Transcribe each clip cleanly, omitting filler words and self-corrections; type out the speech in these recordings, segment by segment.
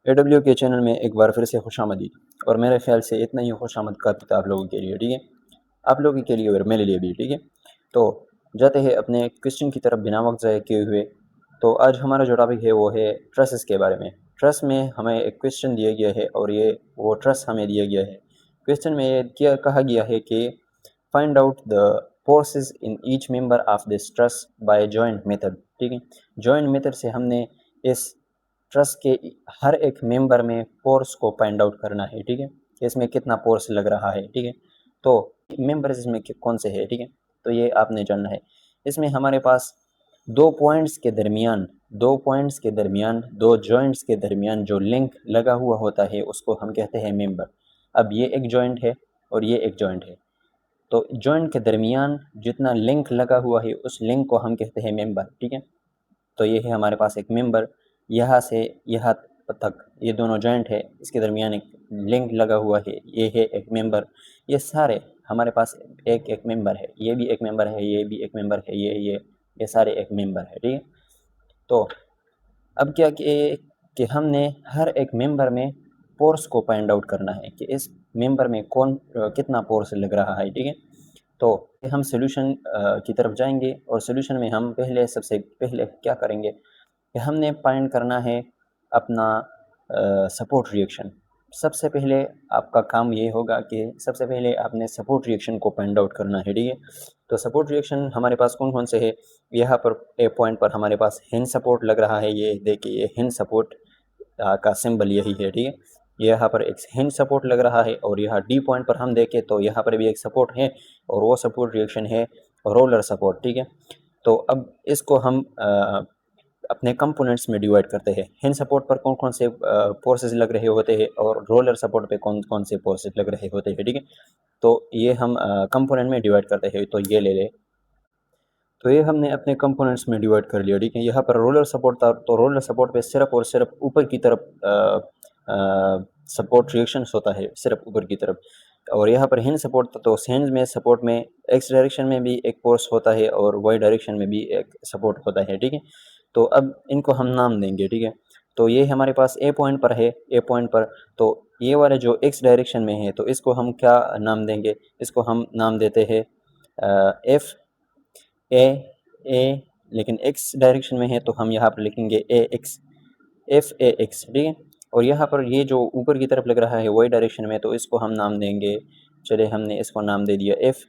AW के channel में एक बार फिर से खुशामदीद। और मेरे ख्याल से इतना ही खुशामद का था आप लोगों के लिए, ठीक है, आप लोगों के लिए और मेरे लिए भी, ठीक है। तो जाते हैं अपने क्वेश्चन की तरफ बिना वक्त ज़ाया किए हुए। तो आज हमारा जो टॉपिक है वो है ट्रसेस के बारे में। ट्रस में हमें एक क्वेश्चन दिया गया है और ये वो ट्रस हमें दिया गया है। क्वेश्चन में ये क्या कहा गया है कि find out the forces in each member of this truss by joint method, ठीक है। जॉइंट मेथड से हमने इस ट्रस के हर एक मेंबर में फोर्स को फाइंड आउट करना है, ठीक है, इसमें कितना फोर्स लग रहा है, ठीक है। तो मेंबर्स इसमें कौन से है, ठीक है, तो ये आपने जानना है। इसमें हमारे पास दो पॉइंट्स के दरमियान दो जॉइंट्स के दरमियान जो लिंक लगा हुआ होता है उसको हम कहते हैं मेंबर। अब ये एक जॉइंट है और ये एक जॉइंट है, तो जॉइंट के दरमियान जितना लिंक लगा हुआ है उस लिंक को हम कहते हैं मेंबर, ठीक है। तो ये है हमारे पास एक मेंबर, यहाँ से यहाँ तक ये दोनों जॉइंट है, इसके दरमियान एक लिंक लगा हुआ है, ये है एक मेंबर। ये सारे हमारे पास एक एक मेंबर है, ये भी एक मेंबर है, ये भी एक मेंबर है, ये सारे एक मेंबर है, ठीक है। तो अब क्या कि हमने हर एक मेंबर में फोर्स को फाइंड आउट करना है कि इस मेंबर में कितना फोर्स लग रहा है, ठीक है। तो हम सोल्यूशन की तरफ जाएंगे और सोल्यूशन में हम सबसे पहले क्या करेंगे कि हमने फाइंड करना है अपना सपोर्ट रिएक्शन। सबसे पहले आपका काम ये होगा कि सबसे पहले आपने सपोर्ट रिएक्शन को फाइंड आउट करना है, ठीक है। तो सपोर्ट रिएक्शन हमारे पास कौन कौन से है, यहाँ पर ए पॉइंट पर हमारे पास हिंज सपोर्ट लग रहा है, ये देखिए ये हिंज सपोर्ट का सिंबल यही है, ठीक है। यहाँ पर एक हिंज सपोर्ट लग रहा है और यहाँ डी पॉइंट पर हम देखें तो यहाँ पर भी एक सपोर्ट है और वो सपोर्ट रिएक्शन है रोलर सपोर्ट, ठीक है। तो अब इसको हम अपने कंपोनेंट्स में डिवाइड करते हैं। हिंज सपोर्ट पर कौन कौन से फोर्सेस लग रहे होते हैं और रोलर सपोर्ट पे कौन कौन से फोर्सेस लग रहे होते हैं, ठीक है। तो ये हम कंपोनेंट में डिवाइड करते हैं। तो ये ले ले, तो ये हमने अपने कंपोनेंट्स में डिवाइड कर लिया, ठीक है। यहाँ पर रोलर सपोर्ट था तो रोलर सपोर्ट पे सिर्फ और सिर्फ ऊपर की तरफ सपोर्ट रिएक्शंस होता है, सिर्फ ऊपर की तरफ। और यहाँ पर हिंज सपोर्ट था तो हिंज में सपोर्ट में एक्स डायरेक्शन में भी एक फोर्स होता है और वाई डायरेक्शन में भी एक सपोर्ट होता है, ठीक है। तो अब इनको हम नाम देंगे, ठीक है। तो ये हमारे पास ए पॉइंट पर है, ए पॉइंट पर तो ये वाले जो एक्स डायरेक्शन में है तो इसको हम क्या नाम देंगे, इसको हम नाम देते हैं एफ ए ए, लेकिन एक्स डायरेक्शन में है तो हम यहाँ पर लिखेंगे ए एक्स, एफ ए एक्स, ठीक है। और यहाँ पर ये जो ऊपर की तरफ लग रहा है वाई डायरेक्शन में तो इसको हम नाम देंगे, चले हमने इसको नाम दे दिया एफ।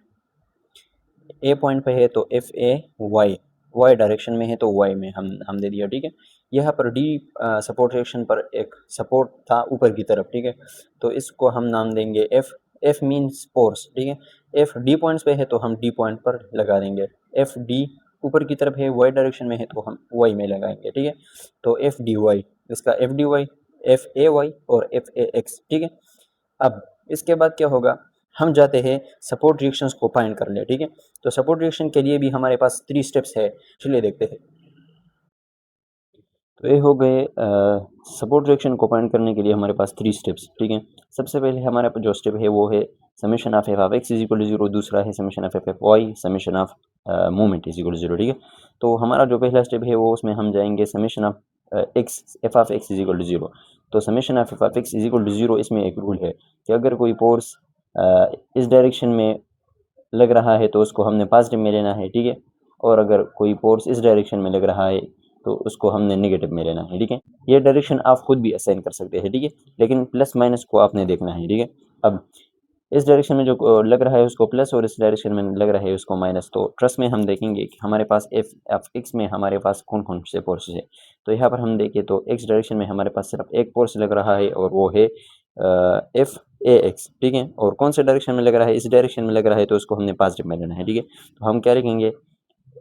ए पॉइंट पे है तो F A Y, Y direction में है तो वाई में हम दे दिया, ठीक है। यहाँ पर डी सपोर्ट रिएक्शन पर एक सपोर्ट था ऊपर की तरफ, ठीक है, तो इसको हम नाम देंगे एफ। एफ मीन्स फोर्स, ठीक है। एफ डी पॉइंट्स पे है तो हम डी पॉइंट पर लगा देंगे। एफ डी ऊपर की तरफ है वाई डायरेक्शन में है तो हम वाई में लगाएंगे, ठीक है। तो एफ डी वाई, इसका F D Y, F A Y और एफ ए एक्स, ठीक है। अब इसके बाद क्या होगा, हम जाते हैं सपोर्ट रिएक्शंस को फाइंड कर ले, ठीक है। तो सपोर्ट रिएक्शन के लिए भी हमारे पास 3 स्टेप्स है, चलिए देखते हैं। तो ये हो गए सपोर्ट रिएक्शन को फाइंड करने के लिए हमारे पास 3 स्टेप्स, ठीक है। सबसे पहले हमारे पास जो स्टेप है वो है summation of F of X is equal to 0, दूसरा है summation of F of Y, summation of moment is equal to 0, ठीक है। तो हमारा जो पहला स्टेप है वो उसमें हम जाएंगे summation of X, F of X is equal to 0। तो summation of F of X is equal to 0, इसमें एक रूल है कि अगर कोई फोर्स इस डायरेक्शन में लग रहा है तो उसको हमने पॉजिटिव में लेना है, ठीक है। और अगर कोई फोर्स इस डायरेक्शन में लग रहा है तो उसको हमने नेगेटिव में लेना है, ठीक है। ये डायरेक्शन आप खुद भी असाइन कर सकते हैं, ठीक है, लेकिन प्लस माइनस को आपने देखना है, ठीक है। अब इस डायरेक्शन में जो लग रहा है उसको प्लस और इस डायरेक्शन में लग रहा है उसको माइनस। तो ट्रस में हम देखेंगे कि हमारे पास एफ ऑफ एक्स में हमारे पास कौन कौन से फोर्सेस है। तो यहाँ पर हम देखें तो एक्स डायरेक्शन में हमारे पास सिर्फ एक फोर्स लग रहा है और वो है एफ ए एक्स, ठीक है। और कौन से डायरेक्शन में लग रहा है, इस डायरेक्शन में लग रहा है तो उसको हमने पॉजिटिव में लेना है, ठीक है। तो हम क्या लिखेंगे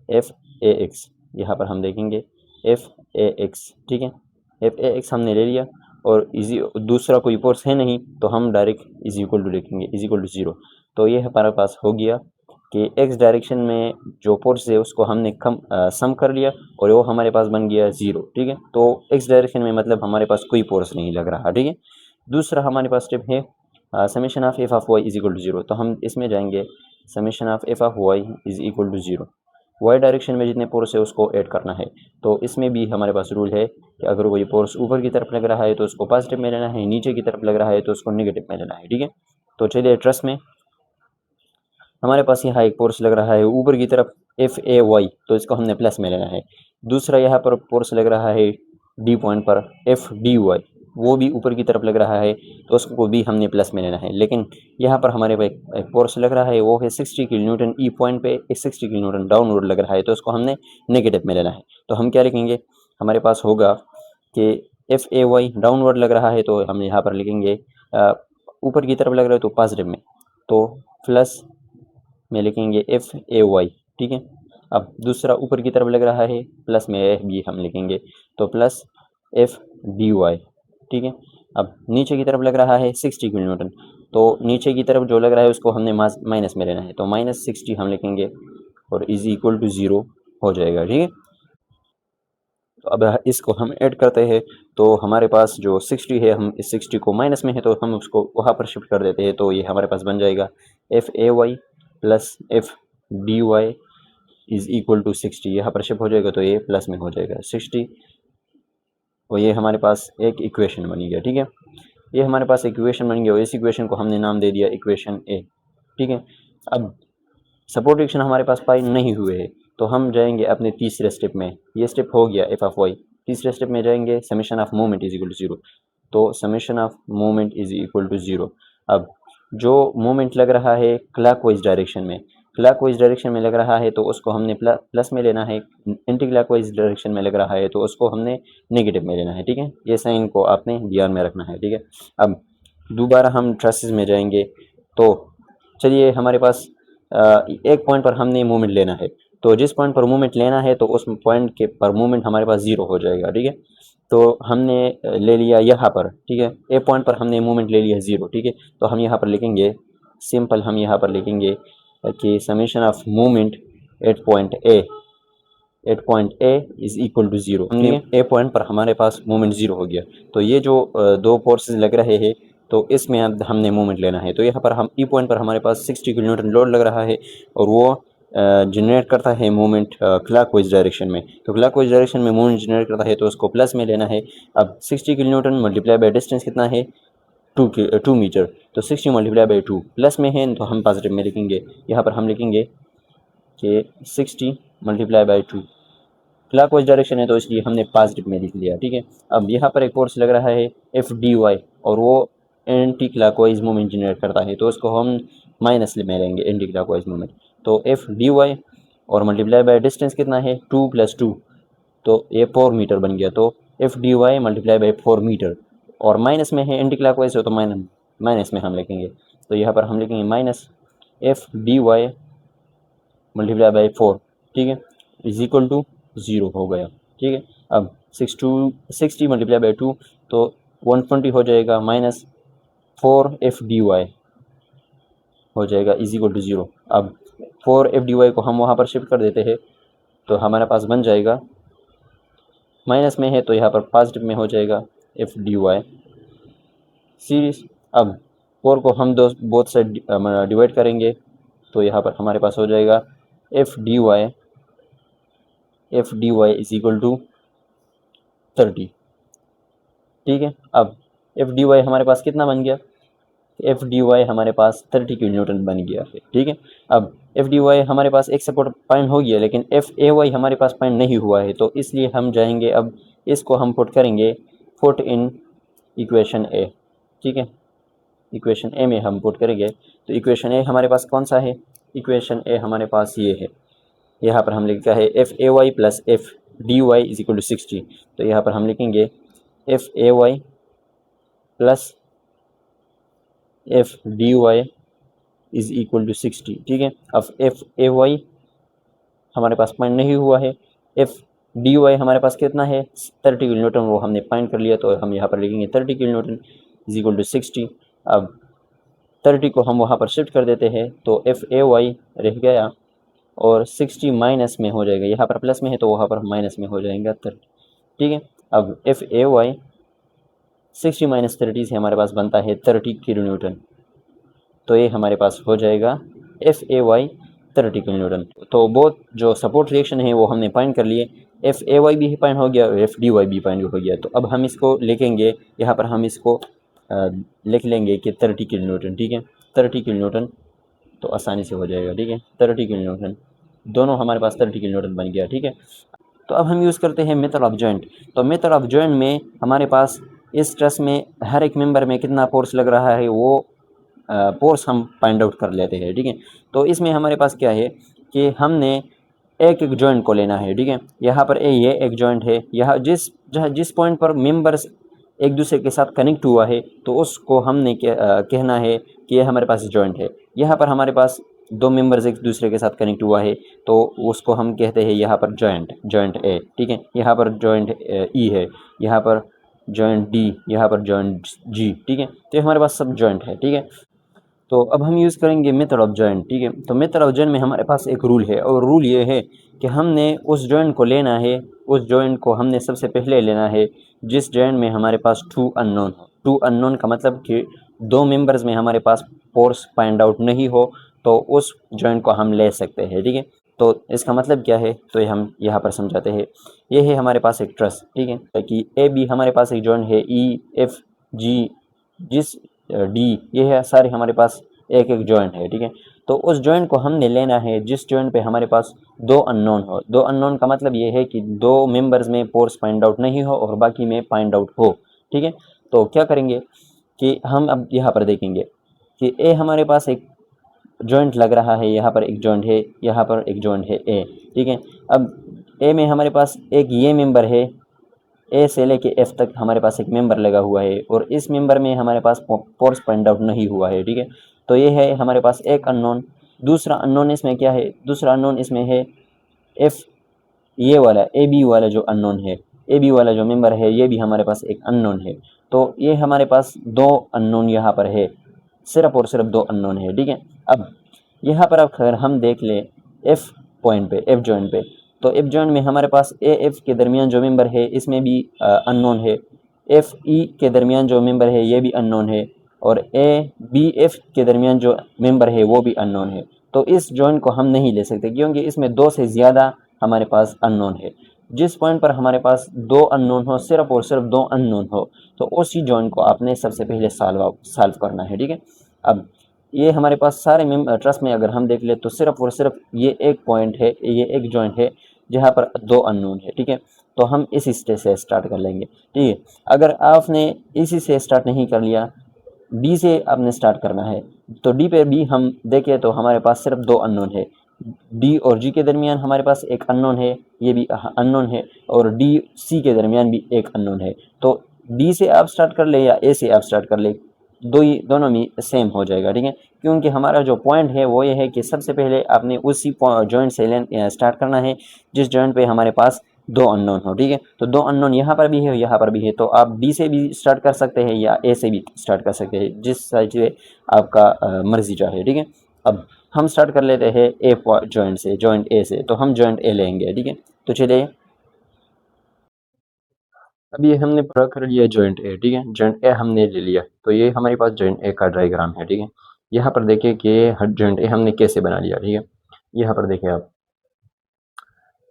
एफ ए एक्स, यहाँ पर हम देखेंगे एफ ए एक्स, ठीक है। एफ ए एक्स हमने ले लिया और इजी दूसरा कोई फोर्स है नहीं तो हम डायरेक्ट इज इक्वल टू लिखेंगे, इज इक्वल टू 0। तो ये हमारे पास हो गया कि एक्स डायरेक्शन में जो फोर्स है उसको हमने सम कर लिया और वो हमारे पास बन गया 0, ठीक है। तो एक्स डायरेक्शन में मतलब हमारे पास कोई फोर्स नहीं लग रहा, ठीक है। दूसरा हमारे पास स्टेप है summation of F of Y is equal to 0। तो हम इसमें जाएंगे summation of F of Y is equal to 0। Y direction में जितने फोर्स है उसको ऐड करना है। तो इसमें भी हमारे पास रूल है कि अगर कोई फोर्स ऊपर की तरफ लग रहा है तो उसको पॉजिटिव में लेना है, नीचे की तरफ लग रहा है तो उसको नेगेटिव में लेना है, ठीक है। तो चलिए ट्रस में हमारे पास यहाँ एक फोर्स लग रहा है ऊपर की तरफ FAY, तो इसको हमने प्लस में लेना है। दूसरा यहाँ पर फोर्स लग रहा है डी पॉइंट पर FDY, वो भी ऊपर की तरफ लग रहा है तो उसको भी हमने प्लस में लेना है। लेकिन यहाँ पर हमारे पे एक फोर्स लग रहा है वो है 60 किलो न्यूटन, ई पॉइंट पे 60 किलो न्यूटन डाउनवर्ड लग रहा है तो उसको हमने नेगेटिव में लेना है। तो हम क्या लिखेंगे, हमारे पास होगा कि FAY डाउनवर्ड लग रहा है तो हम यहाँ पर लिखेंगे ऊपर की तरफ लग रहा है तो पॉजिटिव में, तो प्लस में लिखेंगे FAY, ठीक है। अब दूसरा ऊपर की तरफ लग रहा है प्लस में भी हम लिखेंगे तो प्लस FDY, ठीक है। अब नीचे की तरफ लग रहा है 60 किलो न्यूटन, तो नीचे की तरफ जो लग रहा है उसको हमने माइनस में लेना है, तो -60 हम लिखेंगे और इज इक्वल टू 0 हो जाएगा, ठीक है। तो अब इसको हम ऐड करते हैं तो हमारे पास जो 60 है, हम इस 60 को माइनस में है तो हम उसको वहाँ पर शिफ्ट कर देते हैं, तो ये हमारे पास बन जाएगा FAY plus FDY is equal to 60। यहाँ पर शिफ्ट हो जाएगा तो ये प्लस में हो जाएगा 60, और ये हमारे पास एक इक्वेशन बनी गया, ठीक है। ये हमारे पास इक्वेशन बन गया और इस इक्वेशन को हमने नाम दे दिया इक्वेशन A, ठीक है। अब सपोर्ट एक्शन हमारे पास पाई नहीं हुए है तो हम जाएंगे अपने तीसरे स्टेप में। ये स्टेप हो गया F(y), तीसरे स्टेप में जाएंगे summation of moment is equal to 0, तो summation of moment is equal to 0। अब जो मोमेंट लग रहा है क्लॉकवाइज डायरेक्शन में, क्लॉकवाइज डायरेक्शन में लग रहा है तो उसको हमने प्लस में लेना है, एंटी क्लॉकवाइज डायरेक्शन में लग रहा है तो उसको हमने नेगेटिव में लेना है, ठीक है। ये साइन को आपने ध्यान में रखना है, ठीक है। अब दोबारा हम ट्रेसेस में जाएंगे तो चलिए हमारे पास एक पॉइंट पर हमने मूवमेंट लेना है, तो जिस पॉइंट पर मूवमेंट लेना है तो उस पॉइंट के पर मूवमेंट हमारे पास 0 हो जाएगा, ठीक है। तो हमने ले लिया यहाँ पर, ठीक है, ए पॉइंट पर हमने मूवमेंट ले लिया 0, ठीक है। तो हम यहाँ पर लिखेंगे सिंपल, हम यहाँ पर लिखेंगे कि summation of movement at point A is equal to 0। हमने ए पॉइंट पर हमारे पास मूवमेंट 0 हो गया, तो ये जो दो फोर्सेस लग रहे हैं तो इसमें अब हमने मूवमेंट लेना है। तो यहाँ पर हम ई पॉइंट पर हमारे पास 60 किलो न्यूटन लोड लग रहा है और वो जनरेट करता है मूवमेंट क्लॉकवाइज डायरेक्शन में, तो क्लॉकवाइज डायरेक्शन में मूवमेंट जनरेट करता है तो उसको प्लस में लेना है। अब 60 kilo Newton multiply by distance कितना है 2 मीटर, तो 60 मल्टीप्लाई बाई 2 प्लस में है तो हम पॉजिटिव में लिखेंगे। यहाँ पर हम लिखेंगे कि 60 मल्टीप्लाई बाई 2, क्लॉकवाइज डायरेक्शन है तो इसलिए हमने पॉजिटिव में लिख लिया, ठीक है। अब यहाँ पर एक फोर्स लग रहा है FDY और वो एंटी क्लॉकवाइज मूवमेंट जनरेट करता है तो उसको हम माइनस में लेंगे, एंटी क्लॉकवाइज मूवमेंट। तो FDY और मल्टीप्लाई बाय डिस्टेंस कितना है 2 + 2, तो ये 4 मीटर बन गया, तो FDY मल्टीप्लाई बाय 4 मीटर, और माइनस में है एंटी क्लॉकवाइज हो तो माइनस में हम लिखेंगे, तो यहाँ पर हम लिखेंगे माइनस FDY मल्टीप्लाई बाई 4, ठीक है, इज इक्वल टू 0 हो गया, ठीक है। अब 60 मल्टीप्लाई बाई 2 तो 120 हो जाएगा, माइनस 4 FDY हो जाएगा इज इक्वल टू 0। अब 4 FDY को हम वहाँ पर शिफ्ट कर देते हैं तो हमारे पास बन जाएगा, माइनस में है तो यहाँ पर पॉजिटिव में हो जाएगा FDY सीरीज। अब 4 को हम बोथ साइड डिवाइड करेंगे तो यहाँ पर हमारे पास हो जाएगा FDY इज इक्वल टू 30, ठीक है। अब FDY हमारे पास कितना बन गया, FDY हमारे पास 30 किलो न्यूटन बन गया है, ठीक है। अब FDY हमारे पास एक सपोर्ट पॉइंट हो गया लेकिन FAY हमारे पास पॉइंट नहीं हुआ है, तो इसलिए हम जाएंगे, अब इसको हम पुट करेंगे, पुट इन इक्वेशन A, ठीक है। इक्वेशन A में हम पुट करेंगे तो इक्वेशन A हमारे पास कौन सा है, इक्वेशन A हमारे पास ये है, यहाँ पर हम लिखा है FAY plus FDY is equal to 60, तो यहाँ पर हम लिखेंगे FAY plus FDY is equal to 60, ठीक है। अब FAY हमारे पास पॉइंट नहीं हुआ है, FDY हमारे पास कितना है 30 किलो न्यूटन, वो हमने पॉइंट कर लिया तो हम यहाँ पर लिखेंगे 30 kilo newton is equal to 60। अब 30 को हम वहाँ पर शिफ्ट कर देते हैं तो FAY रह गया और 60 माइनस में हो जाएगा, यहाँ पर प्लस में है तो वहाँ पर माइनस में हो जाएगा 30, ठीक है। अब FAY 60 माइनस 30 से हमारे पास बनता है 30 किलो न्यूटन, तो ये हमारे पास हो जाएगा FAY 30 किलो न्यूटन। तो बोथ जो सपोर्ट रिएक्शन है वो हमने फाइंड कर लिए, एफ ए वाई भी फाइंड हो गया और एफ डी वाई भी फाइंड हो गया। तो अब हम इसको लिखेंगे, यहाँ पर हम इसको लिख लेंगे कि 30 किलो न्यूटन, ठीक है, 30 किलो न्यूटन, तो आसानी से हो जाएगा, ठीक है, 30 किलो न्यूटन, दोनों हमारे पास 30 किलो न्यूटन बन गया, ठीक है। तो अब हम यूज़ करते हैं मेथड ऑफ जॉइंट। तो मेथड ऑफ जॉइंट में हमारे पास इस ट्रस में हर एक मेंबर में कितना फोर्स लग रहा है वो फोर्स हम फाइंड आउट कर लेते हैं, ठीक है। तो इसमें हमारे पास क्या है कि हमने एक एक जॉइंट को लेना है, ठीक है। यहाँ पर ये एक जॉइंट है, यहाँ जिस पॉइंट पर मेंबर्स एक दूसरे के साथ कनेक्ट हुआ है तो उसको हमने कहना है कि ये हमारे पास जॉइंट है। यहाँ पर हमारे पास दो मेंबर्स एक दूसरे के साथ कनेक्ट हुआ है तो उसको हम कहते हैं यहाँ पर जॉइंट ए, ठीक है। यहाँ पर जॉइंट ई है, यहाँ पर जॉइंट डी, यहाँ पर जॉइंट जी, ठीक है। तो ये हमारे पास सब जॉइंट है, ठीक है। तो अब हम यूज़ करेंगे मेथड ऑफ जॉइंट, ठीक है। तो मेथड ऑफ जॉइंट में हमारे पास एक रूल है और रूल ये है कि हमने उस जॉइंट को लेना है, उस जॉइंट को हमने सबसे पहले लेना है जिस जॉइंट में हमारे पास टू अननोन हो। टू अननोन का मतलब कि दो मेंबर्स में हमारे पास फोर्स फाइंड आउट नहीं हो तो उस जॉइंट को हम ले सकते हैं, ठीक है। तो इसका मतलब क्या है, तो ये हम यहाँ पर समझाते हैं। ये है हमारे पास एक ट्रस, ठीक है, कि ए बी हमारे पास एक जॉइंट है, ई एफ जी जिस डी, ये है सारे हमारे पास एक एक जॉइंट है, ठीक है। तो उस जॉइंट को हमने लेना है जिस जॉइंट पे हमारे पास दो अननोन हो। दो अननोन का मतलब ये है कि दो मेंबर्स में फोर्स फाइंड आउट नहीं हो और बाकी में फाइंड आउट हो, ठीक है। तो क्या करेंगे कि हम अब यहाँ पर देखेंगे कि ए हमारे पास एक जॉइंट लग रहा है, यहाँ पर एक जॉइंट है, यहाँ पर एक जॉइंट है ए, ठीक है। अब ए में हमारे पास एक ये मेंबर है, ए से लेके एफ तक हमारे पास एक मेंबर लगा हुआ है और इस मेंबर में हमारे पास फोर्स फाइंड आउट नहीं हुआ है, ठीक है। तो ये है हमारे पास एक अननोन। दूसरा अननोन इसमें क्या है, दूसरा अननोन इसमें है एफ, ये वाला ए बी वाला जो अननोन है, ए बी वाला जो मेंबर है ये भी हमारे पास एक अननोन है। तो ये हमारे पास दो अननोन यहाँ पर है, सिर्फ और सिर्फ दो अननोन है, ठीक है। अब यहाँ पर अगर हम देख ले एफ पॉइंट पे, एफ जॉइंट पे, तो एफ जॉइंट में हमारे पास ए एफ के दरमियान जो मेंबर है इसमें भी अननोन है, एफ ई के दरमियान जो मेंबर है ये भी अननोन है और ए बी एफ के दरमियान जो मेंबर है वो भी अननोन है। तो इस जॉइंट को हम नहीं ले सकते क्योंकि इसमें दो से ज़्यादा हमारे पास अननोन है। जिस पॉइंट पर हमारे पास दो अननोन हो, सिर्फ और सिर्फ दो अननोन हो, तो उसी जॉइंट को आपने सबसे पहले सॉल्व करना है, ठीक है। अब ये हमारे पास सारे ट्रस्ट में अगर हम देख ले तो सिर्फ और सिर्फ ये एक पॉइंट है, ये एक जॉइंट है जहाँ पर दो अननोन है, ठीक है। तो हम इस स्टेज से स्टार्ट कर लेंगे, ठीक है। अगर आपने इसी से स्टार्ट नहीं कर लिया, डी से आपने स्टार्ट करना है, तो डी पे भी हम देखें तो हमारे पास सिर्फ दो अननोन है। डी और जी के दरमियान हमारे पास एक अननोन है, ये भी अननोन है, और डी सी के दरमियान भी एक अननोन है। तो डी से आप स्टार्ट कर ले या ए से आप स्टार्ट कर ले, दोनों में सेम हो जाएगा, ठीक है। क्योंकि हमारा जो पॉइंट है वो ये है कि सबसे पहले आपने उसी जॉइंट से स्टार्ट करना है जिस जॉइंट पे हमारे पास दो अननोन हो, ठीक है। तो दो अननोन यहाँ पर भी है, यहाँ पर भी है, तो आप डी से भी स्टार्ट कर सकते हैं या ए से भी स्टार्ट कर सकते हैं, जिस साइड से आपका मर्जी चाहे, ठीक है। अब हम स्टार्ट कर लेते हैं ए जॉइंट से, जॉइंट ए से, तो हम जॉइंट ए लेंगे, ठीक है। तो चलिए अब ये हमने पूरा कर लिया जॉइंट ए, ठीक है, जॉइंट ए हमने ले लिया। तो ये हमारे पास जॉइंट ए का डायग्राम है, ठीक है। यहाँ पर देखिए कि हर जॉइंट ए हमने कैसे बना लिया, ठीक है। यहाँ पर देखिए आप,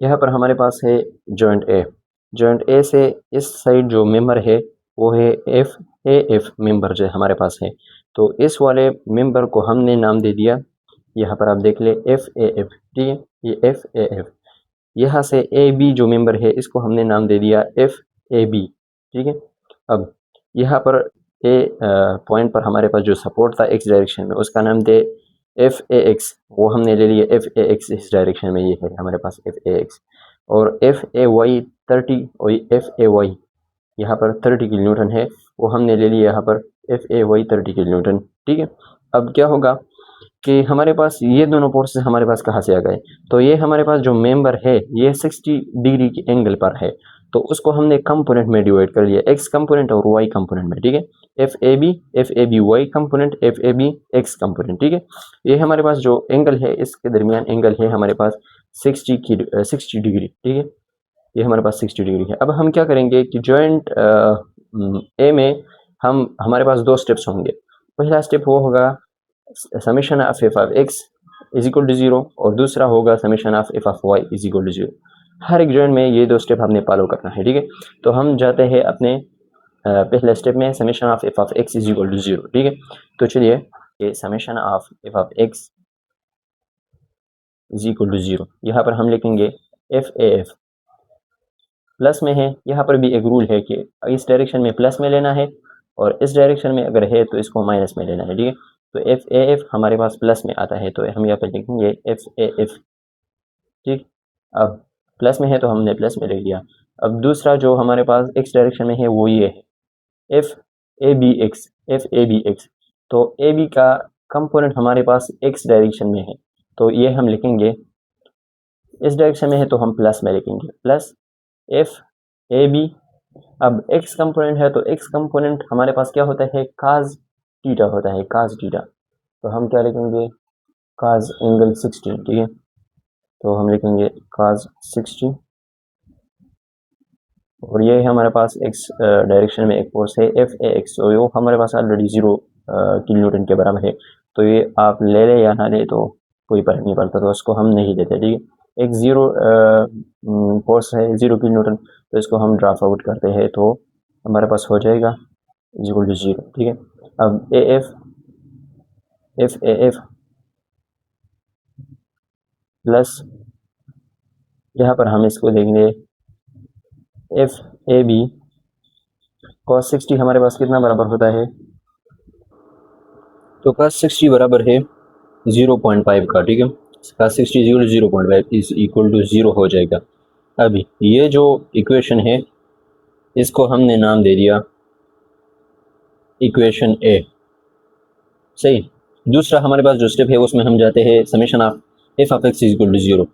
यहाँ पर हमारे पास है जॉइंट ए, जॉइंट ए से इस साइड जो मेंबर है वो है एफ ए एफ मेंबर जो हमारे पास है। तो इस वाले मेंबर को हमने नाम दे दिया, यहाँ पर आप देख ले एफ ए एफ, ठीक है, ये एफ ए एफ। यहाँ से ए बी जो मेंबर है इसको हमने नाम दे दिया एफ ए बी, ठीक है। अब यहाँ पर ए पॉइंट पर हमारे पास जो सपोर्ट था एक्स डायरेक्शन में उसका नाम दे एफ ए एक्स, वो हमने ले लिया एफ ए एक्स, इस डायरेक्शन में ये है हमारे पास एफ ए एक्स। और एफ ए वाई 30, और एफ ए वाई यहाँ पर 30 किलो न्यूटन है, वो हमने ले लिया यहाँ पर F A Y 30 kilo newton, ठीक है। अब क्या होगा कि हमारे पास ये दोनों फोर्सेस हमारे पास कहाँ से आ गए, तो ये हमारे पास जो मेंबर है ये 60 डिग्री के एंगल पर है, तो उसको हमने कंपोनेंट में डिवाइड कर लिया, एक्स कंपोनेंट और वाई कंपोनेंट में, ठीक है। F A B Y component, F A B X component, ठीक है। ये हमारे पास जो एंगल है इसके दरमियान एंगल है हमारे पास 60 डिग्री, ठीक है। ये हमारे पास 60 डिग्री है। अब हम क्या करेंगे कि जॉइंट ए में हमारे पास दो स्टेप्स होंगे। पहला स्टेप वो होगा summation of F of X is equal to 0 और दूसरा होगा summation of F of Y is equal to 0। हर एक जॉइंट में ये दो स्टेप हमने फॉलो करना है, ठीक है। तो हम जाते हैं अपने पहले स्टेप में summation of F of X is equal to 0, ठीक है। तो चलिए ये summation of F of X is equal to 0, यहाँ पर हम लिखेंगे एफ ए एफ प्लस में है। यहाँ पर भी एक रूल है कि इस डायरेक्शन में प्लस में लेना है और इस डायरेक्शन में अगर है तो इसको माइनस में लेना है, ठीक है। तो एफ ए एफ हमारे पास प्लस में आता है तो हम यहाँ पर लिखेंगे एफ ए एफ, ठीक। अब प्लस में है तो हमने प्लस में ले लिया। अब दूसरा जो हमारे पास एक्स डायरेक्शन में है वो ये है F A B X, F A B X. तो ए बी का कंपोनेंट हमारे पास एक्स डायरेक्शन में है तो ये हम लिखेंगे, इस डायरेक्शन में है तो हम प्लस में लिखेंगे प्लस एफ ए बी। अब एक्स कंपोनेंट है तो एक्स कंपोनेंट हमारे पास क्या होता है, काज थीटा होता है, काज थीटा। तो हम क्या लिखेंगे, काज एंगल 60, ठीक है। तो हम लिखेंगे काज 60 और ये हमारे पास एक्स डायरेक्शन में एक फोर्स है एफ ए एक्स, तो वो हमारे पास ऑलरेडी 0 किलो न्यूटन के बराबर है। तो ये आप ले ले या ना ले तो कोई फर्क नहीं पड़ता, तो उसको हम नहीं देते, ठीक है। एक 0 फोर्स है 0 किलो न्यूटन, तो इसको हम ड्रॉप आउट करते हैं तो हमारे पास हो जाएगा इज इक्वल टू 0, ठीक है। अब ए एफ ए एफ प्लस यहाँ पर हम इसको देंगे एफ ए बी कॉस 60 हमारे पास कितना बराबर होता है, तो कॉस 60 बराबर है 0.5 का, ठीक है। कॉस 60 0.5 इज इक्वल टू 0 हो जाएगा। अभी ये जो इक्वेशन है इसको हमने नाम दे दिया इक्वेशन ए, सही। दूसरा हमारे पास जो स्टेप है उसमें हम जाते हैं summation of F of X is equal to 0,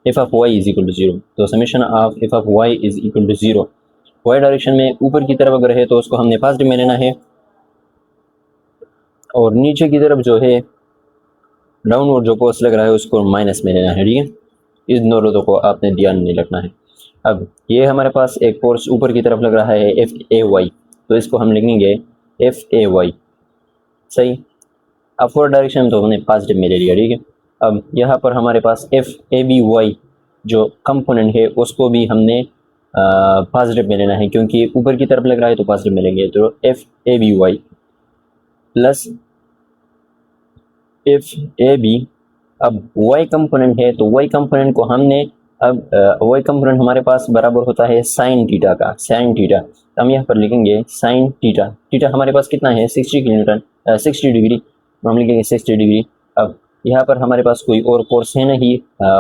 F of Y is equal to 0। तो summation of F of Y is equal to 0, Y direction में ऊपर की तरफ अगर है तो उसको हमने पॉजिटिव में लेना है और नीचे की तरफ जो है डाउनवर्ड जो फोर्स लग रहा है उसको माइनस में लेना है, ठीक है। इन दोनों को आपने ध्यान नहीं रखना है। अब ये हमारे पास एक फोर्स ऊपर की तरफ लग रहा है एफ ए वाई, तो इसको हम लिखेंगे एफ ए वाई, सही। अपवर्ड डायरेक्शन में तो हमने पॉजिटिव में ले लिया, ठीक है। अब यहाँ पर हमारे पास एफ ए बी वाई जो कंपोनेंट है उसको भी हमने पॉजिटिव में लेना है, क्योंकि ऊपर की तरफ लग रहा है तो पॉजिटिव में लेंगे। तो F A B Y plus F A B. अब वाई कंपोनेंट है तो वाई कंपोनेंट को हमने अब वाई कंपोनेंट हमारे पास बराबर होता है साइन थीटा का, साइन थीटा। तो हम यहाँ पर लिखेंगे साइन थीटा, थीटा हमारे पास कितना है 60 किलो न्यूटन 60 डिग्री, तो हम लिखेंगे 60 डिग्री। अब यहाँ पर हमारे पास कोई और फोर्स है नहीं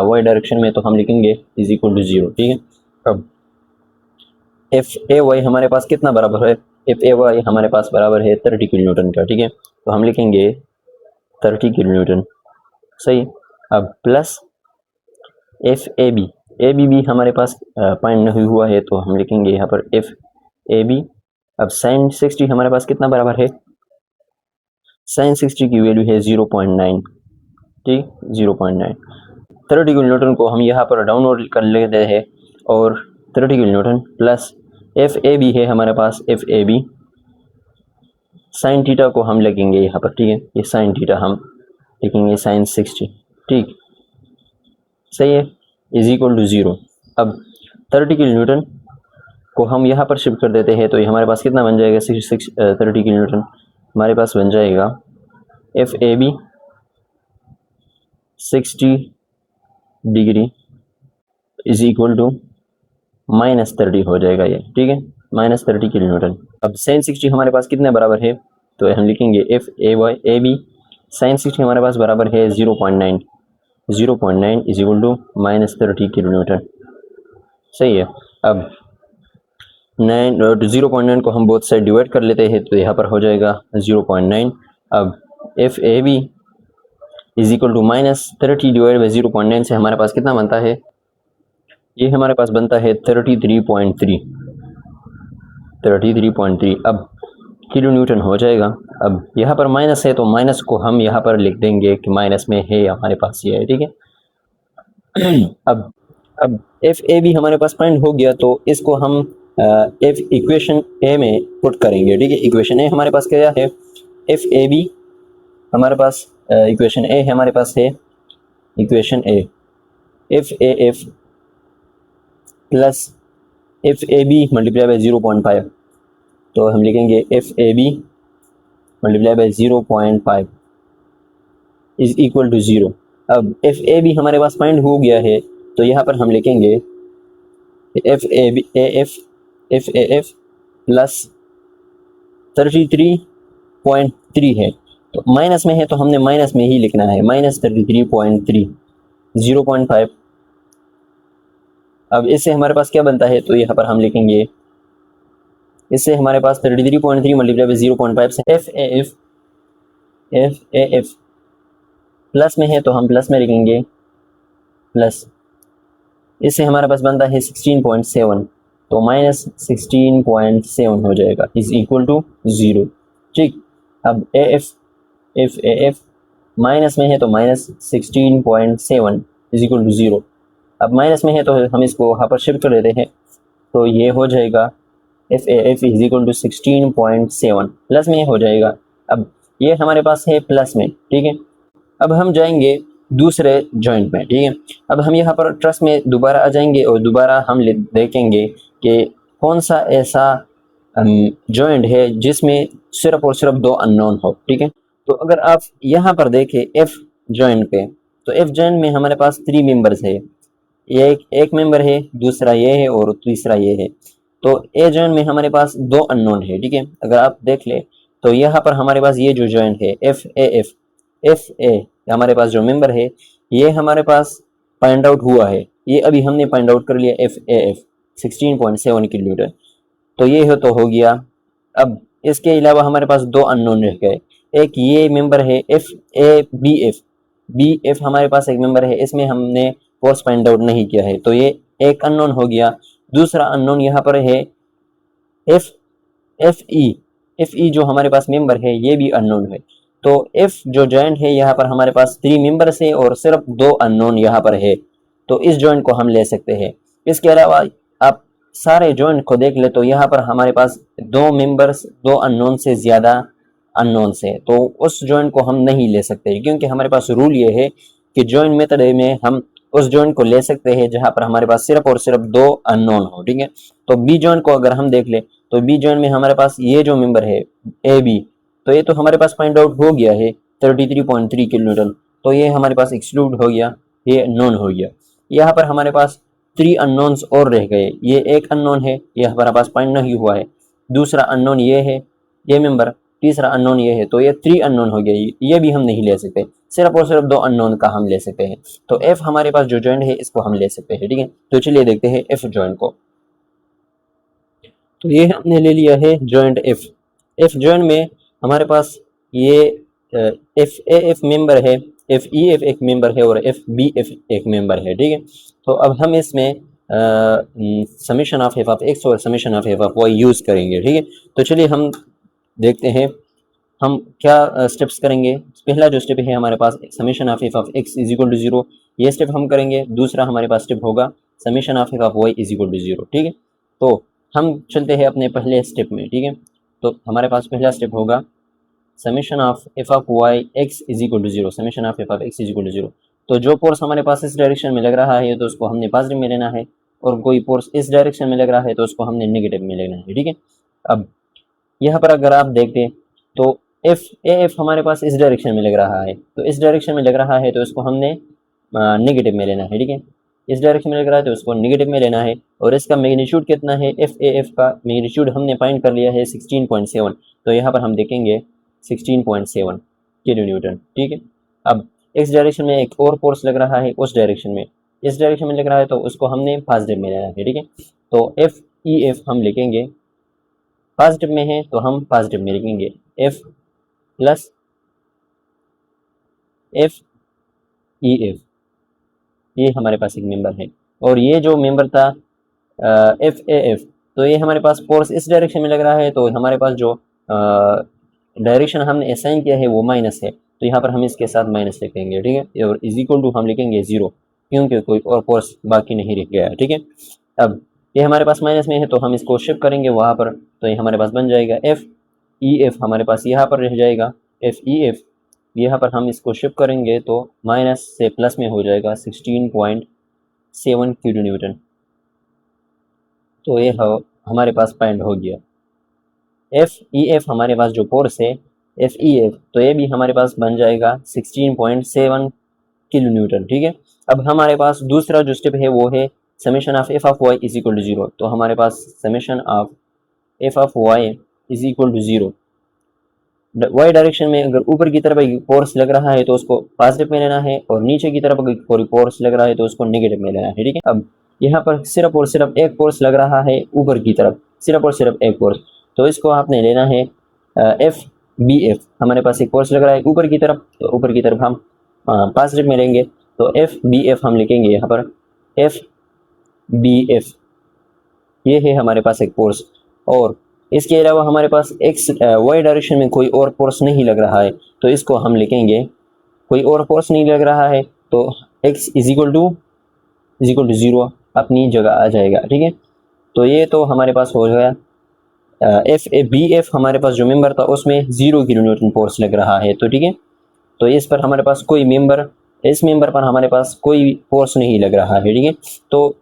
वाई डायरेक्शन में, तो हम लिखेंगे इज इक्वल टू 0, ठीक है। अब एफ ए वाई हमारे पास कितना बराबर है, एफ ए वाई हमारे पास बराबर है 30 किलो न्यूटन का, ठीक है। तो हम लिखेंगे 30 किलो न्यूटन, सही। अब प्लस एफ ए बी भी हमारे पास पॉइंट नहीं हुआ है तो हम लिखेंगे यहाँ पर एफ ए बी। अब साइन 60 हमारे पास कितना बराबर है, साइन 60 की वैल्यू है 0.9, ठीक 0.9। 30 किलो न्यूटन को हम यहाँ पर डाउनवर्ड कर लेते हैं और 30 kilo newton plus F A B है हमारे पास F A B, sine theta को हम लगेंगे यहाँ पर, ठीक है। ये साइन थीटा हम लिखेंगे साइन 60, ठीक, सही है, इज इक्वल टू 0। अब 30 किलो न्यूटन को हम यहाँ पर शिफ्ट कर देते हैं तो ये हमारे पास कितना बन जाएगा 30 किलो न्यूटन हमारे पास बन जाएगा F A B 60 degree is equal to -30 हो जाएगा ये, ठीक है, -30 किलो न्यूटन। अब साइन 60 हमारे पास कितने बराबर है, तो हम लिखेंगे F A Y A B sine 60 हमारे पास बराबर है 0.9 is equal to -30 kilo newton, सही है। अब 0.9 को हम बोथ साइड डिवाइड कर लेते हैं तो यहाँ पर हो जाएगा 0.9। अब F A B is equal to -30 divide by 0.9 से हमारे पास कितना बनता है, ये हमारे पास बनता है 33.3। अब किलो न्यूटन हो जाएगा। अब यहाँ पर माइनस है तो माइनस को हम यहाँ पर लिख देंगे कि माइनस में है हमारे पास ये है, ठीक है। अब एफ ए बी हमारे पास पॉइंट हो गया तो इसको हम एफ इक्वेशन ए में पुट करेंगे, ठीक है। इक्वेशन ए हमारे पास क्या है, एफ ए बी हमारे पास इक्वेशन ए हमारे पास है equation A, F A F plus F A B multiply by 0.5, तो हम लिखेंगे F A B multiply by 0.5 is equal to 0। अब एफ ए बी हमारे पास फाइंड हो गया है, तो यहाँ पर हम लिखेंगे F A B F A F plus 33.3 है, तो माइनस में है तो हमने माइनस में ही लिखना है, -33.3 0.5। अब इससे हमारे पास क्या बनता है, तो यहाँ पर हम लिखेंगे, इससे हमारे पास 33.3 मल्टीप्लाई बाई 0.5 से एफ ए एफ प्लस में है तो हम प्लस में लिखेंगे प्लस, इससे हमारे पास बनता है 16.7, तो -16.7 हो जाएगा इज इक्वल टू 0। ठीक, अब एफ ए एफ माइनस में है तो -16.7 इज इक्वल टू 0। अब माइनस में है तो हम इसको यहाँ पर शिफ्ट कर देते हैं, तो ये हो जाएगा F A F is equal to 16.7, plus में हो जाएगा। अब ये हमारे पास है प्लस में, ठीक है। अब हम जाएंगे दूसरे जॉइंट में, ठीक है। अब हम यहाँ पर ट्रस्ट में दोबारा आ जाएंगे और दोबारा हम देखेंगे कि कौन सा ऐसा जॉइंट है जिसमें सिर्फ और सिर्फ 2 अननोन हो, ठीक है। तो अगर आप यहाँ पर देखें एफ जॉइंट पे, तो एफ जॉइंट में हमारे पास 3 मेंबर्स है, एक मेंबर है, दूसरा ये है और तीसरा ये है। तो ए जॉइंट में हमारे पास 2 अननोन है, ठीक है। अगर आप देख ले तो यहाँ पर हमारे पास ये जो जॉइंट है एफ ए हमारे पास जो मेंबर है, ये हमारे पास फाइंड आउट हुआ है, ये अभी हमने फाइंड आउट कर लिया एफ ए एफ 16.7 किलोमीटर, तो ये हो गया। अब इसके अलावा हमारे पास 2 अननोन रह गए, एक ये मेंबर है एफ ए बी एफ हमारे पास एक मेंबर है, इसमें हमने फोर्स फाइंड आउट नहीं किया है, तो ये एक अननोन हो गया। दूसरा अननोन यहाँ पर है एफ ई जो हमारे पास मेंबर है, ये भी अननोन है। तो एफ जो जॉइंट है यहाँ पर हमारे पास 3 मेंबर्स है और सिर्फ 2 अननोन यहाँ पर है, तो इस जॉइंट को हम ले सकते हैं। इसके अलावा आप सारे जॉइंट को देख ले तो यहाँ पर हमारे पास 2 मेंबर्स 2 अननोन से ज़्यादा अननोन से, तो उस जॉइंट को हम नहीं ले सकते, क्योंकि हमारे पास रूल ये है कि जॉइंट मेथड में हम उस जॉइंट को ले सकते हैं जहाँ पर हमारे पास सिर्फ और सिर्फ 2 अननोन हो, ठीक है। तो बी जॉइंट को अगर हम देख ले तो बी जॉइंट में हमारे पास ये जो मेंबर है ए बी, तो ये तो हमारे पास फाइंड आउट हो गया है 33.3 किलोमीटर, तो ये हमारे पास एक्सक्लूड हो गया, ये नॉन हो गया। यहाँ पर हमारे पास 3 अननोन्स और रह गए, ये एक अननोन है, ये हमारे पास फाइंड नहीं हुआ है, दूसरा अननोन ये है ये मेंबर, तीसरा अननोन ये है, तो ये 3 अननोन हो गया, ये भी हम नहीं ले सकते, सिर्फ और सिर्फ 2 अननोन का हम ले सकते हैं। तो एफ हमारे पास जो जॉइंट है इसको हम ले सकते हैं, ठीक है। तो चलिए देखते हैं एफ जॉइंट को। तो ये हमने ले लिया है जॉइंट एफ जॉइंट में हमारे पास ये एफ ए एफ मेंबर है, एफ ई एफ एक मेंबर है और एफ बी एफ एक मेंबर है, ठीक है। तो अब हम इसमें summation of F of X और summation of F of Y use करेंगे, ठीक है। तो चलिए हम देखते हैं हम क्या स्टेप्स करेंगे। पहला जो स्टेप है हमारे पास summation of F of X is equal to 0, ये स्टेप हम करेंगे। दूसरा हमारे पास स्टेप होगा summation of F of Y is equal to 0, ठीक है। तो हम चलते हैं अपने पहले स्टेप में, ठीक है। तो हमारे पास पहला स्टेप होगा summation of F of Y X is equal to 0, summation of F of X is equal to 0। तो जो फोर्स हमारे पास इस डायरेक्शन में लग रहा है तो उसको हमने पॉजिटिव में लेना है, और कोई फोर्स इस डायरेक्शन में लग रहा है तो उसको हमने नेगेटिव में लेना है, ठीक है। अब यहाँ पर अगर आप देखते तो एफ ए एफ हमारे पास इस डायरेक्शन में लग रहा है, तो इस डायरेक्शन में लग रहा है तो इसको हमने नेगेटिव में लेना है, ठीक है। इस डायरेक्शन में लग रहा है तो उसको नेगेटिव में लेना है, और इसका मैग्नीट्यूड कितना है, एफ ए एफ का मैग्नीट्यूड हमने फाइंड कर लिया है 16.7, तो यहाँ पर हम देखेंगे 16.7 किलो न्यूटन, ठीक है। अब इस डायरेक्शन में एक और फोर्स लग रहा है, उस डायरेक्शन में इस डायरेक्शन में लग रहा है तो उसको हमने पॉजिटिव में लेना है, ठीक है। तो एफ ई एफ हम लिखेंगे, पॉजिटिव में है तो हम पॉजिटिव में लिखेंगे F plus F E F, ये हमारे पास एक मेंबर है। और ये जो मेंबर था एफ ए एफ, तो ये हमारे पास फोर्स इस डायरेक्शन में लग रहा है, तो हमारे पास जो डायरेक्शन हमने असाइन किया है वो माइनस है, तो यहाँ पर हम इसके साथ माइनस लिखेंगे, ठीक है। और इज इक्वल टू हम लिखेंगे 0, क्योंकि कोई और फोर्स बाकी नहीं रह गया है, ठीक है। अब ये हमारे पास माइनस में है तो हम इसको शिफ्ट करेंगे वहाँ पर, तो ये हमारे पास बन जाएगा एफ ई एफ हमारे पास यहाँ पर रह जाएगा एफ ई एफ यहाँ पर हम इसको शिफ्ट करेंगे तो माइनस से प्लस में हो जाएगा 16.7 किलो न्यूटन। तो ये हमारे पास पॉइंट हो गया। एफ ई एफ हमारे पास जो फोर्स है एफ ई एफ, तो ये भी हमारे पास बन जाएगा 16.7 किलो न्यूटन। ठीक है, अब हमारे पास दूसरा जो स्टेप है वो है summation of F of Y is equal to zero. तो हमारे पास summation of F of Y is equal to zero. Y direction में अगर ऊपर की तरफ एक फोर्स लग रहा है तो उसको पॉजिटिव में लेना है, और नीचे की तरफ अगर कोई फोर्स लग रहा है तो उसको नेगेटिव में लेना है। ठीक है, अब यहाँ पर सिर्फ और सिर्फ एक फोर्स लग रहा है ऊपर की तरफ, सिर्फ और सिर्फ एक फोर्स, तो इसको आपने लेना है एफ बी एफ। हमारे पास एक फोर्स लग रहा है ऊपर की तरफ, तो ऊपर की तरफ हम पॉजिटिव में लेंगे, तो एफ बी एफ हम लिखेंगे यहाँ पर एफ बी एफ। ये है हमारे पास एक फोर्स, और इसके अलावा हमारे पास एक्स वाई डायरेक्शन में कोई और फोर्स नहीं लग रहा है, तो इसको हम लिखेंगे कोई और फोर्स नहीं लग रहा है तो X is equal to zero अपनी जगह आ जाएगा। ठीक है, तो ये तो हमारे पास हो गया। एफ ए बी एफ हमारे पास जो मेंबर था उसमें 0 किलो न्यूटन फोर्स लग रहा है। तो ठीक है, तो इस पर हमारे पास कोई मेंबर, इस मेंबर पर हमारे पास कोई फोर्स नहीं लग रहा है। ठीक है, तो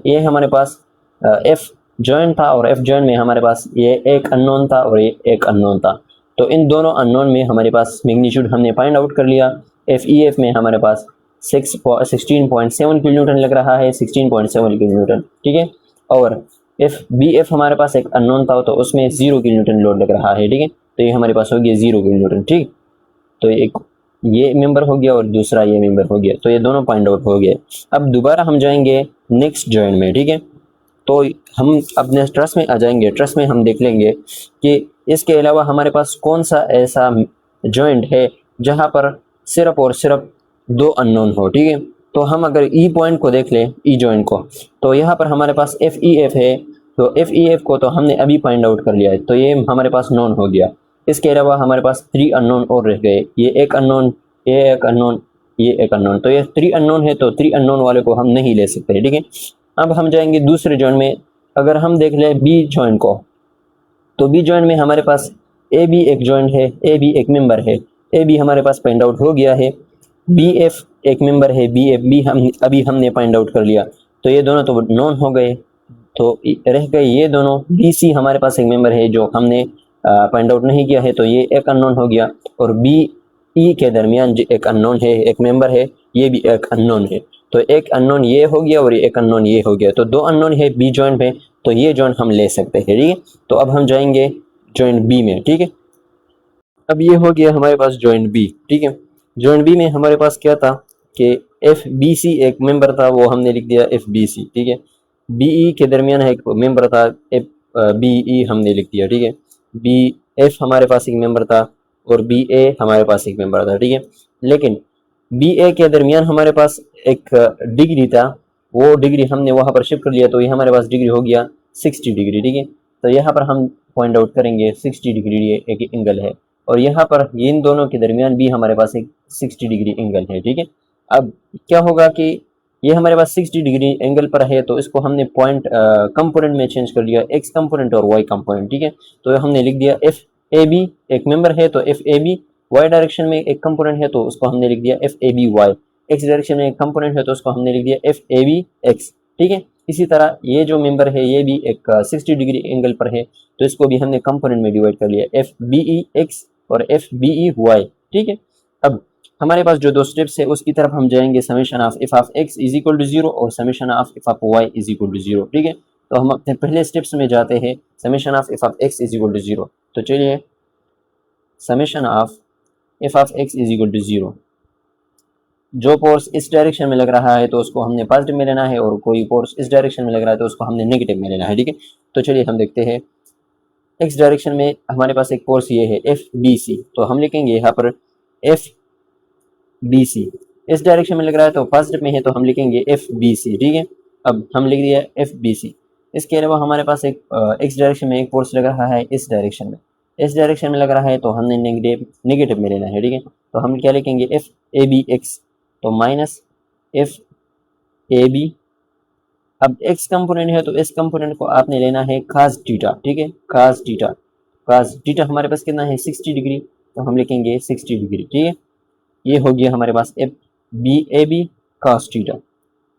ये हमारे पास एफ जॉइंट था, और एफ जॉइंट में हमारे पास ये एक अननोन था और ये एक अननोन था। तो इन दोनों अननोन में हमारे पास मैग्नीट्यूड हमने फाइंड आउट कर लिया। एफ ई एफ में हमारे पास 16.7 किलो न्यूटन लग रहा है, 16.7 किलो न्यूटन। ठीक है, और एफ बी एफ हमारे पास एक अननोन था तो उसमें 0 किलो न्यूटन लोड लग रहा है। ठीक है, तो ये हमारे पास हो गया 0 किलो न्यूटन। ठीक, तो एक ये मेंबर हो गया और दूसरा ये मेंबर हो गया, तो ये दोनों पॉइंट आउट हो गए। अब दोबारा हम जाएंगे नेक्स्ट जॉइंट में। ठीक है, तो हम अपने ट्रस में आ जाएंगे। ट्रस में हम देख लेंगे कि इसके अलावा हमारे पास कौन सा ऐसा जॉइंट है जहां पर सिर्फ और सिर्फ 2 अननोन हो। ठीक है, तो हम अगर ई पॉइंट को देख लें, ई जॉइंट को, तो यहाँ पर हमारे पास एफ ई एफ है, तो एफ ई एफ को तो हमने अभी फाइंड आउट कर लिया है, तो ये हमारे पास नोन हो गया। इसके अलावा हमारे पास 3 अननोन और रह गए, ये एक अननोन, ये एक अननोन, ये एक अननोन। तो ये 3 अननोन है, तो 3 अननोन वाले को हम नहीं ले सकते। ठीक है, अब हम जाएंगे दूसरे जॉइंट में। अगर हम देख लें बी जॉइंट को, तो बी जॉइंट में हमारे पास ए बी एक जॉइंट है, ए बी एक मेंबर है, ए बी हमारे पास फाइंड आउट हो गया है। बी एफ एक मेंबर है, बी एफ बी हम अभी हमने फाइंड आउट कर लिया, तो ये दोनों तो नॉन हो गए। तो रह गए ये दोनों। बी सी हमारे पास एक मेंबर है जो हमने फाइंड आउट नहीं किया है, तो ये एक अननोन हो गया, और बी ई के दरमियान जो एक अननोन है, एक मेंबर है, ये भी एक अननोन है। तो एक अननोन ये हो गया और एक अननोन ये हो गया, तो 2 अननोन है बी जॉइंट में, तो ये जॉइंट हम ले सकते हैं। ठीक है, तो अब हम जाएंगे जॉइंट बी में। ठीक है, अब ये हो गया हमारे पास जॉइंट बी। ठीक है, जॉइंट बी में हमारे पास क्या था कि एफ बी सी एक मेंबर था, वो हमने लिख दिया एफ बी सी। ठीक है, बी ई के दरमियान एक मेंबर था, एफ बी ई हमने लिख दिया। ठीक है, बी एफ हमारे पास एक मेंबर था और बी ए हमारे पास एक मेंबर था। ठीक है, लेकिन बी ए के दरमियान हमारे पास एक डिग्री था, वो डिग्री हमने वहाँ पर शिफ्ट कर लिया, तो ये हमारे पास डिग्री हो गया 60 डिग्री। ठीक है, तो यहाँ पर हम पॉइंट आउट करेंगे 60 डिग्री ये एक एंगल है, और यहाँ पर इन दोनों के दरमियान भी हमारे पास एक 60 डिग्री एंगल है। ठीक है, अब क्या होगा कि ये हमारे पास 60 डिग्री एंगल पर है, तो इसको हमने पॉइंट कंपोनेंट में चेंज कर लिया, एक्स कंपोनेंट और वाई कंपोनेंट। ठीक है, तो हमने लिख दिया एफ ए बी एक मेंबर है, तो F A B Y direction में एक कंपोनेंट है, तो उसको हमने लिख दिया F A B Y. X direction में एक कंपोनेंट है, तो उसको हमने लिख दिया एफ ए बी एक्स। ठीक है, इसी तरह ये जो मेंबर है ये भी एक 60 डिग्री एंगल पर है, तो इसको भी हमने कंपोनेंट में डिवाइड कर लिया, एफ बी ई एक्स और एफ बी ई वाई। ठीक है, अब हमारे पास जो 2 स्टेप्स है उसकी तरफ हम जाएंगे, summation of F of X is equal to 0 और summation of F of Y is equal to 0। ठीक है, तो हम अपने पहले स्टेप्स में जाते हैं, summation of F of X is equal to 0। तो चलिए, summation of F of X is equal to 0, जो फोर्स इस डायरेक्शन में लग रहा है तो उसको हमने पॉजिटिव में लेना है, और कोई फोर्स इस डायरेक्शन में लग रहा है तो उसको हमने नेगेटिव में लेना है। ठीक है, तो चलिए हम देखते हैं। एक्स डायरेक्शन में हमारे पास एक फोर्स ये है एफ बी सी, तो हम लिखेंगे यहाँ पर एफ बी सी। इस डायरेक्शन में लग रहा है तो पॉजिटिव में है, तो हम लिखेंगे एफ बी सी। ठीक है, अब हम लिख दिया एफ बी सी। इसके अलावा हमारे पास एक एक्स डायरेक्शन में एक फोर्स लग रहा है इस डायरेक्शन में, इस डायरेक्शन में लग रहा है तो हमने नेगेटिव में लेना है। ठीक है, तो हम क्या लिखेंगे एफ ए बी एक्स, तो माइनस एफ ए बी। अब एक्स कंपोनेंट है तो इस कंपोनेंट को आपने लेना है काज थीटा। ठीक है, काज थीटा, काज थीटा हमारे पास कितना है 60 डिग्री, तो हम लिखेंगे 60 डिग्री। ठीक है, ये हो गया हमारे पास F B A B cos theta,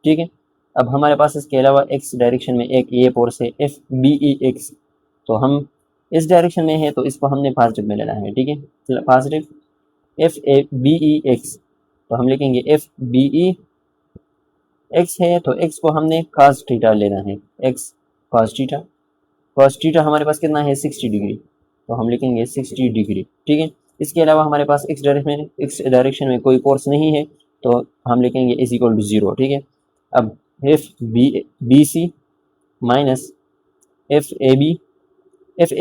ठीक है। अब हमारे पास इसके अलावा एक्स डायरेक्शन में एक ये फोर्स है एफ बी ई एक्स, तो हम इस डायरेक्शन में है तो इसको हमने पॉजिटिव में लेना है, ठीक है। Positive F A B E X, तो हम लिखेंगे एफ बी ई एक्स है तो एक्स को हमने cos थीटा लेना है, x cos theta. cos theta हमारे पास कितना है 60 डिग्री, तो हम लिखेंगे 60 डिग्री, ठीक है। इसके अलावा हमारे पास एक्स डायरेक्शन में कोई फोर्स नहीं है तो हम लिखेंगे इज इक्वल टू 0, ठीक है। अब F B C minus F A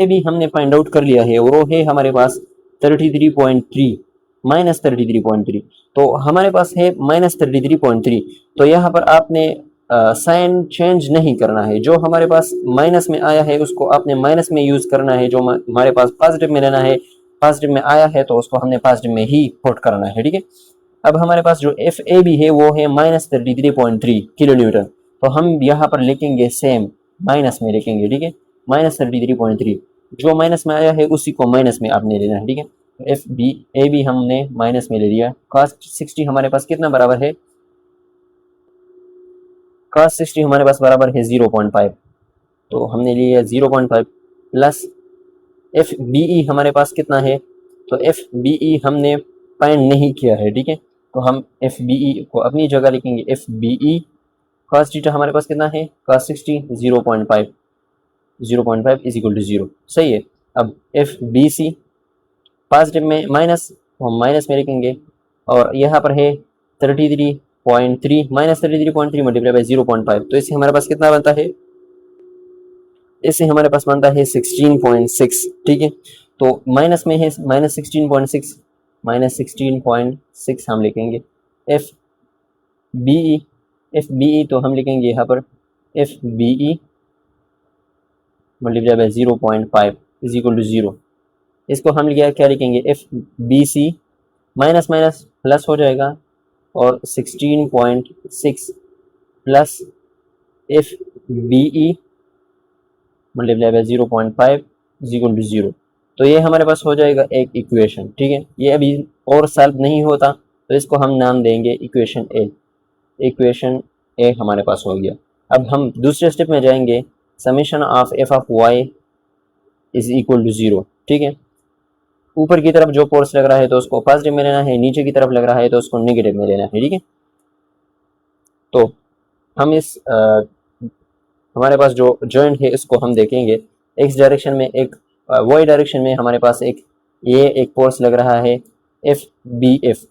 B हमने फाइंड आउट कर लिया है और वो है हमारे पास 33.3 माइनस 33.3, तो हमारे पास है माइनस 33.3। तो यहाँ पर आपने साइन चेंज नहीं करना है, जो हमारे पास माइनस में आया है उसको आपने माइनस में यूज करना है, जो हमारे पास पॉजिटिव में लेना है पॉजिटिव में आया है तो उसको हमने पॉजिटिव में ही पुट करना है, ठीक है। अब हमारे पास जो एफ ए बी है वो है माइनस 33.3 किलो न्यूटन, तो हम यहाँ पर लिखेंगे सेम माइनस में लिखेंगे, ठीक है। माइनस 33.3 जो माइनस में आया है उसी को माइनस में आपने लेना है, ठीक है। एफ बी ए बी हमने माइनस में ले लिया। cos 60 हमारे पास कितना बराबर है, cos 60 हमारे पास बराबर है 0.5, तो हमने लिया 0.5 प्लस एफ बी ई हमारे पास कितना है, तो एफ बी ई हमने फाइंड नहीं किया है, ठीक है। तो हम एफ बी ई को अपनी जगह लिखेंगे, F B E cos theta हमारे पास कितना है cos 60 0.5 इज इक्वल टू 0, सही है। अब एफ बी सी पॉजिटिव में माइनस, तो हम माइनस में लिखेंगे और यहाँ पर है 33.3 माइनस 33.3 मल्टीप्लाई बाई 0.5, तो इससे हमारे पास कितना बनता है, इससे हमारे पास बनता है 16.6, ठीक है। तो माइनस में है माइनस 16.6 हम लिखेंगे एफ बी ई तो हम लिखेंगे यहाँ पर F B E multiply by 0.5 is equal to 0। इसको हम क्या लिखेंगे, F B C minus minus plus हो जाएगा और 16.6 plus F B E multiply by 0.5 is equal to 0, तो ये हमारे पास हो जाएगा एक इक्वेशन, ठीक है। ये अभी और सॉल्व नहीं होता तो इसको हम नाम देंगे इक्वेशन ए। इक्वेशन ए हमारे पास हो गया। अब हम दूसरे स्टेप में जाएंगे, summation of F of Y is equal to 0, ठीक है। ऊपर की तरफ जो फोर्स लग रहा है तो उसको पॉजिटिव में लेना है, नीचे की तरफ लग रहा है तो उसको नेगेटिव में लेना है, ठीक है। तो हम इस हमारे पास जो जॉइंट है इसको हम देखेंगे, एक्स डायरेक्शन में एक वाई डायरेक्शन में हमारे पास एक फोर्स लग रहा है एफ बी एफ,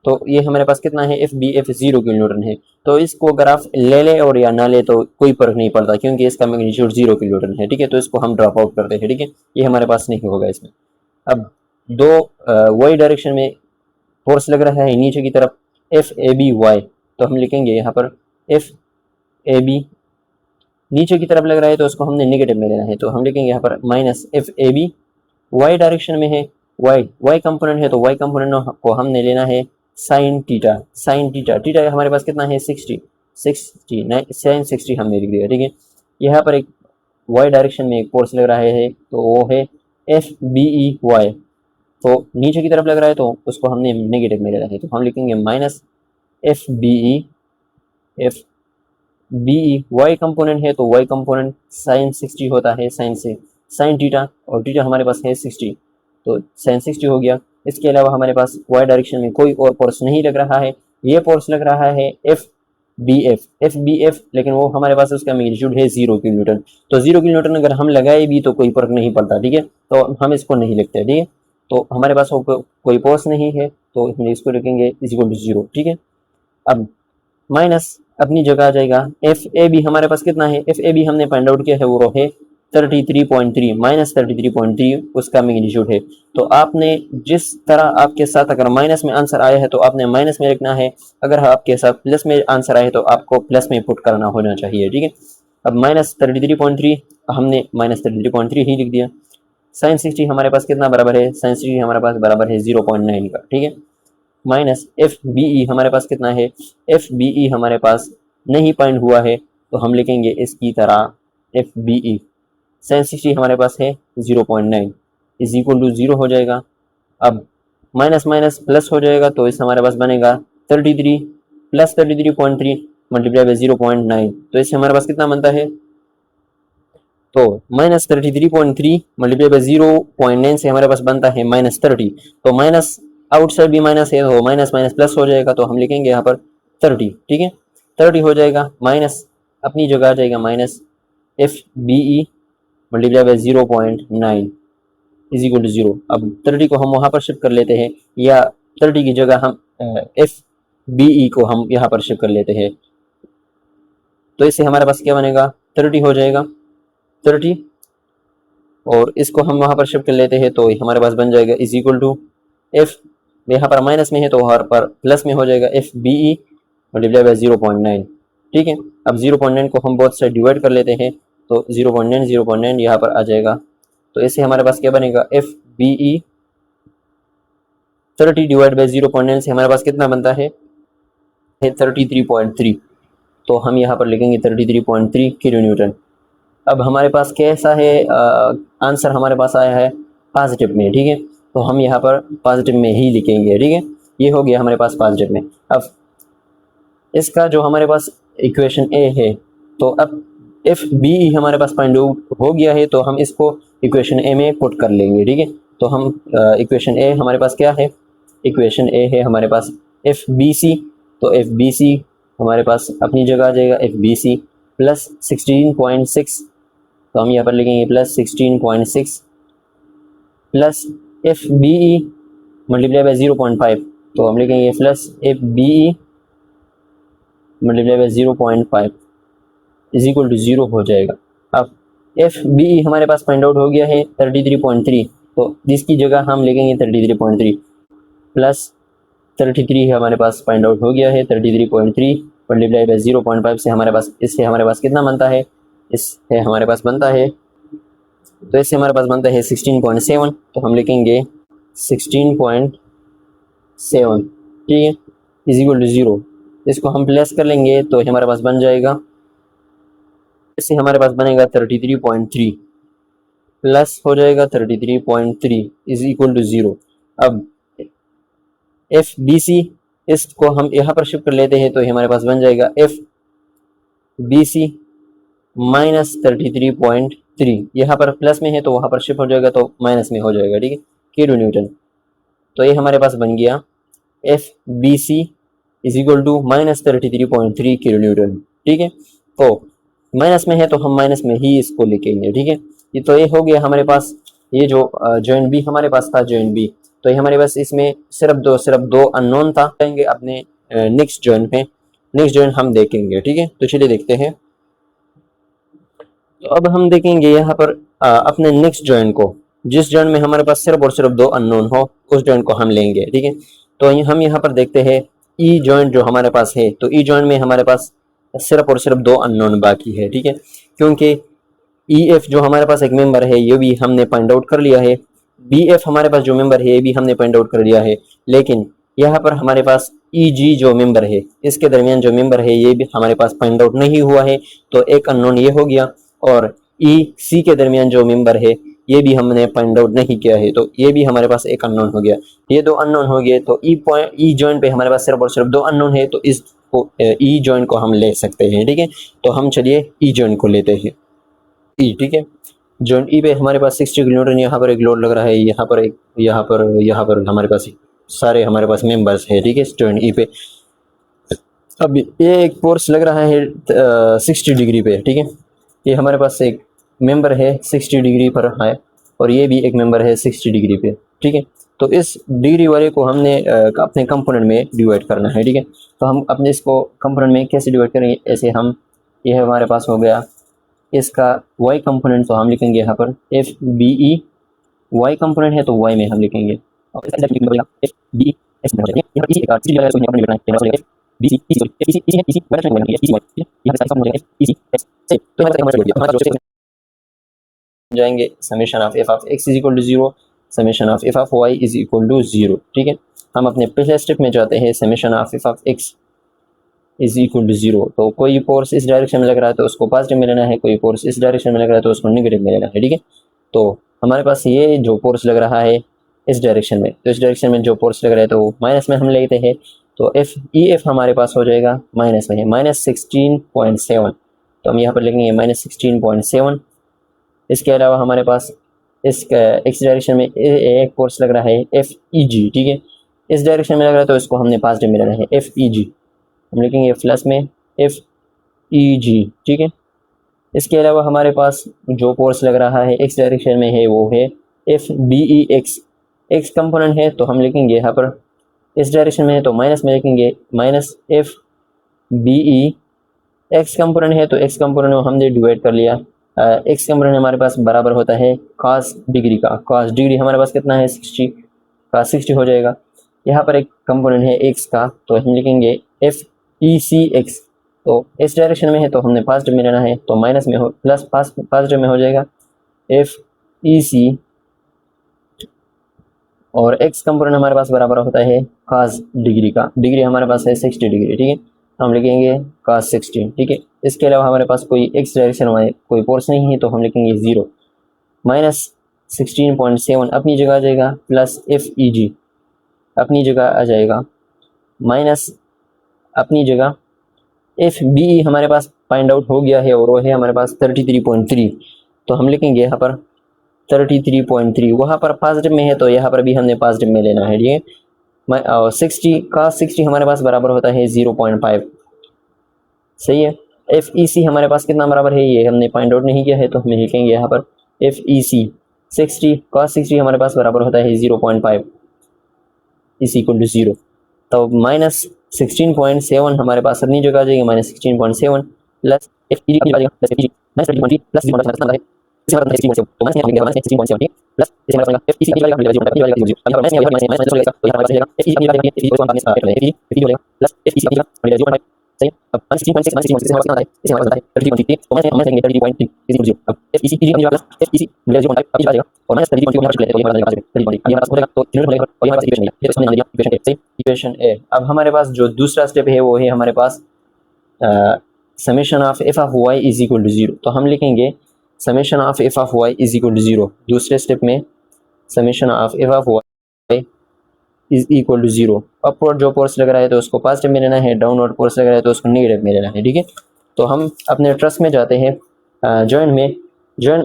तो ये हमारे पास कितना है F B F 0 kilo newton है। तो इसको अगर आप ले और या ना ले तो कोई फर्क नहीं पड़ता क्योंकि इसका मैग्नीट्यूड 0 किलो न्यूटन है, ठीक है। तो इसको हम ड्रॉप आउट करते हैं, ठीक है, ये हमारे पास नहीं होगा इसमें। अब दो वाई डायरेक्शन में फोर्स लग रहा है नीचे की तरफ एफ ए बी वाई, तो हम लिखेंगे यहाँ पर एफ ए बी नीचे की तरफ लग रहा है तो उसको हमने नेगेटिव में लेना है, तो हम लिखेंगे यहाँ पर minus F A B Y direction में है, वाई कंपोनेंट है तो वाई कंपोनेंट को हमने लेना है साइन थीटा। थीटा हमारे पास कितना है 60 साइन 60 हमने लिख दिया, ठीक है। यहाँ पर एक वाई डायरेक्शन में एक फोर्स लग रहा है तो वो है एफ बी ई वाई, तो नीचे की तरफ लग रहा है तो उसको हमने नेगेटिव में लेना है, तो हम लिखेंगे minus F B E Y component है तो वाई कंपोनेंट साइन 60 होता है, साइन थीटा और थीटा हमारे पास है 60, तो साइन 60 हो गया। इसके अलावा हमारे पास वाई डायरेक्शन में कोई और फोर्स नहीं लग रहा है, ये फोर्स लग रहा है एफ बी एफ, लेकिन वो हमारे पास उसका मैग्नीट्यूड है 0 किलो न्यूटन, तो 0 किलो न्यूटन अगर हम लगाए भी तो कोई फर्क नहीं पड़ता, ठीक है। तो हम इसको नहीं लिखते, ठीक है। तो हमारे पास कोई फोर्स नहीं है तो हम इसको लिखेंगे इज इक्वल टू 0, ठीक है। अब माइनस अपनी जगह आ जाएगा, एफ ए बी हमारे पास कितना है, एफ ए बी हमने फाइंड आउट किया है वो है 33.3 माइनस 33.3 उसका मैग्नीट्यूड है। तो आपने जिस तरह आपके साथ अगर माइनस में आंसर आया है तो आपने माइनस में लिखना है, अगर आपके साथ प्लस में आंसर आया है तो आपको प्लस में पुट करना होना चाहिए, ठीक है। अब माइनस 33.3 हमने माइनस 33.3 ही लिख दिया। साइन 60 हमारे पास कितना बराबर है, साइन 60 हमारे पास बराबर है 0.9 का, ठीक है। माइनस एफ बी ई हमारे पास कितना है, एफ बी ई हमारे पास नहीं फाइंड हुआ है तो हम लिखेंगे इसकी तरह एफ बी ई साइन 60 हमारे पास है 0.9 इज इक्वल टू 0 हो जाएगा। अब माइनस माइनस प्लस हो जाएगा, तो इस हमारे पास बनेगा 33 प्लस 33.3 मल्टीप्लाई बाई 0.9, तो इससे हमारे पास कितना बनता है, तो माइनस 33.3 मल्टीप्लाई बाई 0.9 से हमारे पास बनता है -30, तो माइनस आउटसाइड भी माइनस है तो माइनस माइनस प्लस हो जाएगा, तो हम लिखेंगे यहाँ पर 30, ठीक है 30 हो जाएगा, माइनस अपनी जगह आ जाएगा minus FBE multiply by 0.9 is equal to 0। अब 30 को हम वहाँ पर शिफ्ट कर लेते हैं, या 30 की जगह हम FBE को हम यहाँ पर शिफ्ट कर लेते हैं, तो इससे हमारे पास क्या बनेगा 30 हो जाएगा 30, और इसको हम वहाँ पर शिफ्ट कर लेते हैं तो हमारे पास बन जाएगा इज इक्वल टू एफ, यहाँ पर माइनस में है तो वहाँ पर प्लस में हो जाएगा FBE मल्टीप्लाई बाई 0.9, ठीक है। अब 0.9 को हम बोथ साइड डिवाइड कर लेते हैं, तो 0.9 यहाँ पर आ जाएगा, तो इससे हमारे पास क्या बनेगा FBE 30 डिवाइड बाई 0.9 से हमारे पास कितना बनता है 33.3, तो हम यहाँ पर लिखेंगे 33.3 किलो न्यूटन। अब हमारे पास कैसा है आंसर हमारे पास आया है पॉजिटिव में, ठीक है, तो हम यहाँ पर पॉजिटिव में ही लिखेंगे, ठीक है, ये हो गया हमारे पास पॉजिटिव में। अब इसका जो हमारे पास इक्वेशन ए है, तो अब FBE हमारे पास फाइंड आउट हो गया है, तो हम इसको इक्वेशन ए में पुट कर लेंगे, ठीक है। तो हम इक्वेशन ए हमारे पास क्या है, इक्वेशन ए है हमारे पास FBC, तो FBC हमारे पास अपनी जगह आ जाएगा FBC प्लस 16.6, तो हम यहाँ पर लिखेंगे plus 16.6 plus FBE multiply by 0.5, तो हम लिखेंगे plus FBE multiply by 0.5 is equal to 0 हो जाएगा। अब FBE हमारे पास फाइंड आउट हो गया है 33.3, तो जिसकी जगह हम लिखेंगे 33.3 प्लस 33 हमारे पास फाइंड आउट हो गया है 33.3 मल्टीप्लाई बाई 0.5 से हमारे पास, इससे हमारे पास कितना बनता है, इससे हमारे पास बनता है, तो इससे हमारे पास बनता है 16.7, तो हम लिखेंगे 16.7, ठीक है, इज इक्वल टू 0। इसको हम प्लस कर लेंगे तो हमारे पास बन जाएगा, इससे हमारे पास बनेगा 33.3 प्लस हो जाएगा 33.3 इज इक्वल टू 0। अब FBC इसको हम यहाँ पर शिफ्ट कर लेते हैं, तो हमारे पास बन जाएगा FBC माइनस 33.3, यहाँ पर प्लस में है तो वहाँ पर शिफ्ट हो जाएगा तो माइनस में हो जाएगा, ठीक है, किलो न्यूटन। तो ये हमारे पास बन गया FBC is equal to minus 33.3 kilo newton, ठीक है। तो माइनस में है तो हम माइनस में ही इसको लिखेंगे, ठीक है। ये तो ये हो गया हमारे पास, ये जो जॉइंट बी हमारे पास था जॉइंट बी, तो ये हमारे पास इसमें सिर्फ दो अननोन था। जाएंगे अपने नेक्स्ट जॉइंट पे, नेक्स्ट जॉइंट हम देखेंगे, ठीक है। तो चलिए देखते हैं। तो अब हम देखेंगे यहाँ पर अपने नेक्स्ट जॉइंट को, जिस जॉइंट में हमारे पास सिर्फ और सिर्फ दो अननोन हो, उस जॉइंट को हम लेंगे, ठीक है। तो हम यहाँ पर देखते हैं ई जॉइंट जो हमारे पास है, तो ई जॉइंट में हमारे पास सिर्फ और सिर्फ दो अननोन बाकी है, ठीक है, क्योंकि EF जो हमारे पास एक मेंबर है ये भी हमने फाइंड आउट कर लिया है, BF हमारे पास जो मेंबर है ये भी हमने फाइंड आउट कर लिया है, लेकिन यहाँ पर हमारे पास EG जो मेंबर है, इसके दरमियान जो मेंबर है ये भी हमारे पास फाइंड आउट नहीं हुआ है, तो एक अननोन ये हो गया, और EC के दरमियान जो मेंबर है ये भी हमने फाइंड आउट नहीं किया है, तो ये भी हमारे पास एक अननोन हो गया। ये दो अननोन हो गए, तो ई जॉइंट पे हमारे पास सिर्फ और सिर्फ दो अननोन है, तो इस ई जॉइंट को हम ले सकते हैं, ठीक है। तो हम चलिए ई जॉइंट को लेते हैं, ई, ठीक है। जॉइंट ई पे हमारे पास 60 किलोमीटर यहाँ पर एक लोड लग रहा है, यहाँ पर हमारे पास सारे हमारे पास मेंबर्स है, ठीक है, जॉइंट ई पे। अब ये एक फोर्स लग रहा है 60 डिग्री पे, ठीक है, ये हमारे पास एक मेंबर है 60 डिग्री पर है, और ये भी एक मेंबर है 60 डिग्री पे, ठीक है। तो इस डिग्री वाले को हमने अपने कंपोनेंट में डिवाइड करना है, ठीक है। तो हम अपने इसको कंपोनेंट में कैसे डिवाइड करेंगे, ऐसे हम, ये हमारे पास हो गया इसका y कंपोनेंट, तो हम लिखेंगे यहाँ पर FBE, y कंपोनेंट है तो y में हम लिखेंगे जाएंगे summation of f of x is equal to 0, summation of f of y is equal to 0, ठीक है। हम अपने पहले स्टेप में जाते हैं, summation of f of x is equal to 0। तो कोई फोर्स इस डायरेक्शन में लग रहा है तो उसको पॉजिटिव में लेना है, कोई फोर्स इस डायरेक्शन में लग रहा है तो उसको नेगेटिव में लेना है, ठीक है। तो हमारे पास ये जो फोर्स लग रहा है इस डायरेक्शन में, तो इस डायरेक्शन में जो फोर्स लग रहा है तो माइनस में हम लेते हैं, तो एफ ई एफ हमारे पास हो जाएगा माइनस में है -16.7, तो हम यहाँ पर लिखेंगे -16.7। इसके अलावा हमारे पास इस एक्स डायरेक्शन में एक फोर्स लग रहा है एफ ई जी, ठीक है, इस डायरेक्शन में लग रहा है तो इसको हमने पॉजिटिव में लेना है, एफ ई जी हम लिखेंगे प्लस में एफ ई जी, ठीक है। इसके अलावा हमारे पास जो फोर्स लग रहा है एक्स डायरेक्शन में है वो है F B E X, X component है तो हम लिखेंगे यहाँ पर इस डायरेक्शन में है तो माइनस में लिखेंगे -F B E, X component है तो एक्स कंपोनेंट में हमने डिवाइड कर लिया, एक्स कंपोनेंट हमारे पास बराबर होता है cos डिग्री का, cos डिग्री हमारे पास कितना है 60, cos 60 हो जाएगा। यहाँ पर एक कंपोनेंट है एक्स का तो हम लिखेंगे एफ ई सी एक्स, तो इस डायरेक्शन में है तो हमने पॉजिटिव में लेना है तो माइनस में हो प्लस पॉजिटिव में हो जाएगा एफ ई सी, और एक्स कंपोनेंट हमारे पास बराबर होता है cos डिग्री का, डिग्री हमारे पास है 60 डिग्री, ठीक है, हम लिखेंगे cos 60, ठीक है। इसके अलावा हमारे पास कोई एक्स डायरेक्शन में कोई फोर्स नहीं है तो हम लिखेंगे 0, -16.7 अपनी जगह आ जाएगा, प्लस एफ ई जी अपनी जगह आ जाएगा, माइनस अपनी जगह एफ बी ई हमारे पास फाइंड आउट हो गया है और वो है हमारे पास 33.3, तो हम लिखेंगे यहाँ पर 33.3, वहाँ पर पॉजिटिव में है तो यहाँ पर भी हमने पॉजिटिव में लेना है, ठीक है। 60 cos 60 हमारे पास बराबर होता है 0.5, सही है। एफ ई सी हमारे पास कितना बराबर है ये हमने फाइंड आउट नहीं किया है तो हम लिखेंगे यहाँ पर एफ ई सी 60 cos 60 हमारे पास बराबर होता है 0.5 इज इक्वल टू 0, तो -16.7 हमारे पास अपनी जगह आ जाएगी, -16.7 plus F E G plus F E G plus 0.5 है, इसे मतलब 16.7 तो माइनस यहाँ लिखेंगे -16.7, ठीक है, प्लस इसे मतलब एफ ई सी अपनी जगह 0.5 तो यहाँ पर माइनस यहाँ माइनस हो जाएगा तो यहाँ पर जाएगा एफ ई सी अपनी जगह एफ ई को हम माइनस कर लेंगे, एफ ई हो जाएगा प्लस एफ ई सी अपनी जगह 0.5, सही। अब 16.6 16.6 हमारे पास इसे हमारे पास 33.3 तो माइनस हम लेंगे 33.3 इज इक्वल टू 0, अब एफ ई सी की जगह प्लस एफ ई सी मिला 0.5 अपनी जगह और माइनस 33.3 को यहाँ पर लेते हैं तो ये हमारा जाएगा 33.3, ये हमारे पास हो जाएगा तो जनरेट हो जाएगा और ये हमारे पास इक्वेशन है, ये इसमें मान लिया इक्वेशन ए, सही, इक्वेशन ए। अब हमारे पास जो दूसरा स्टेप है वो है हमारे पास summation of F of Y is equal to 0, तो हम लिखेंगे summation of F of Y is equal to 0, दूसरे स्टेप में summation of F of Y is equal to 0, upward जो फोर्स लग रहा है तो उसको पॉजिटिव में लेना है, डाउनवर्ड फोर्स लग रहा है तो उसको नेगेटिव में लेना है, ठीक है। तो हम अपने ट्रस में जाते हैं, जॉइंट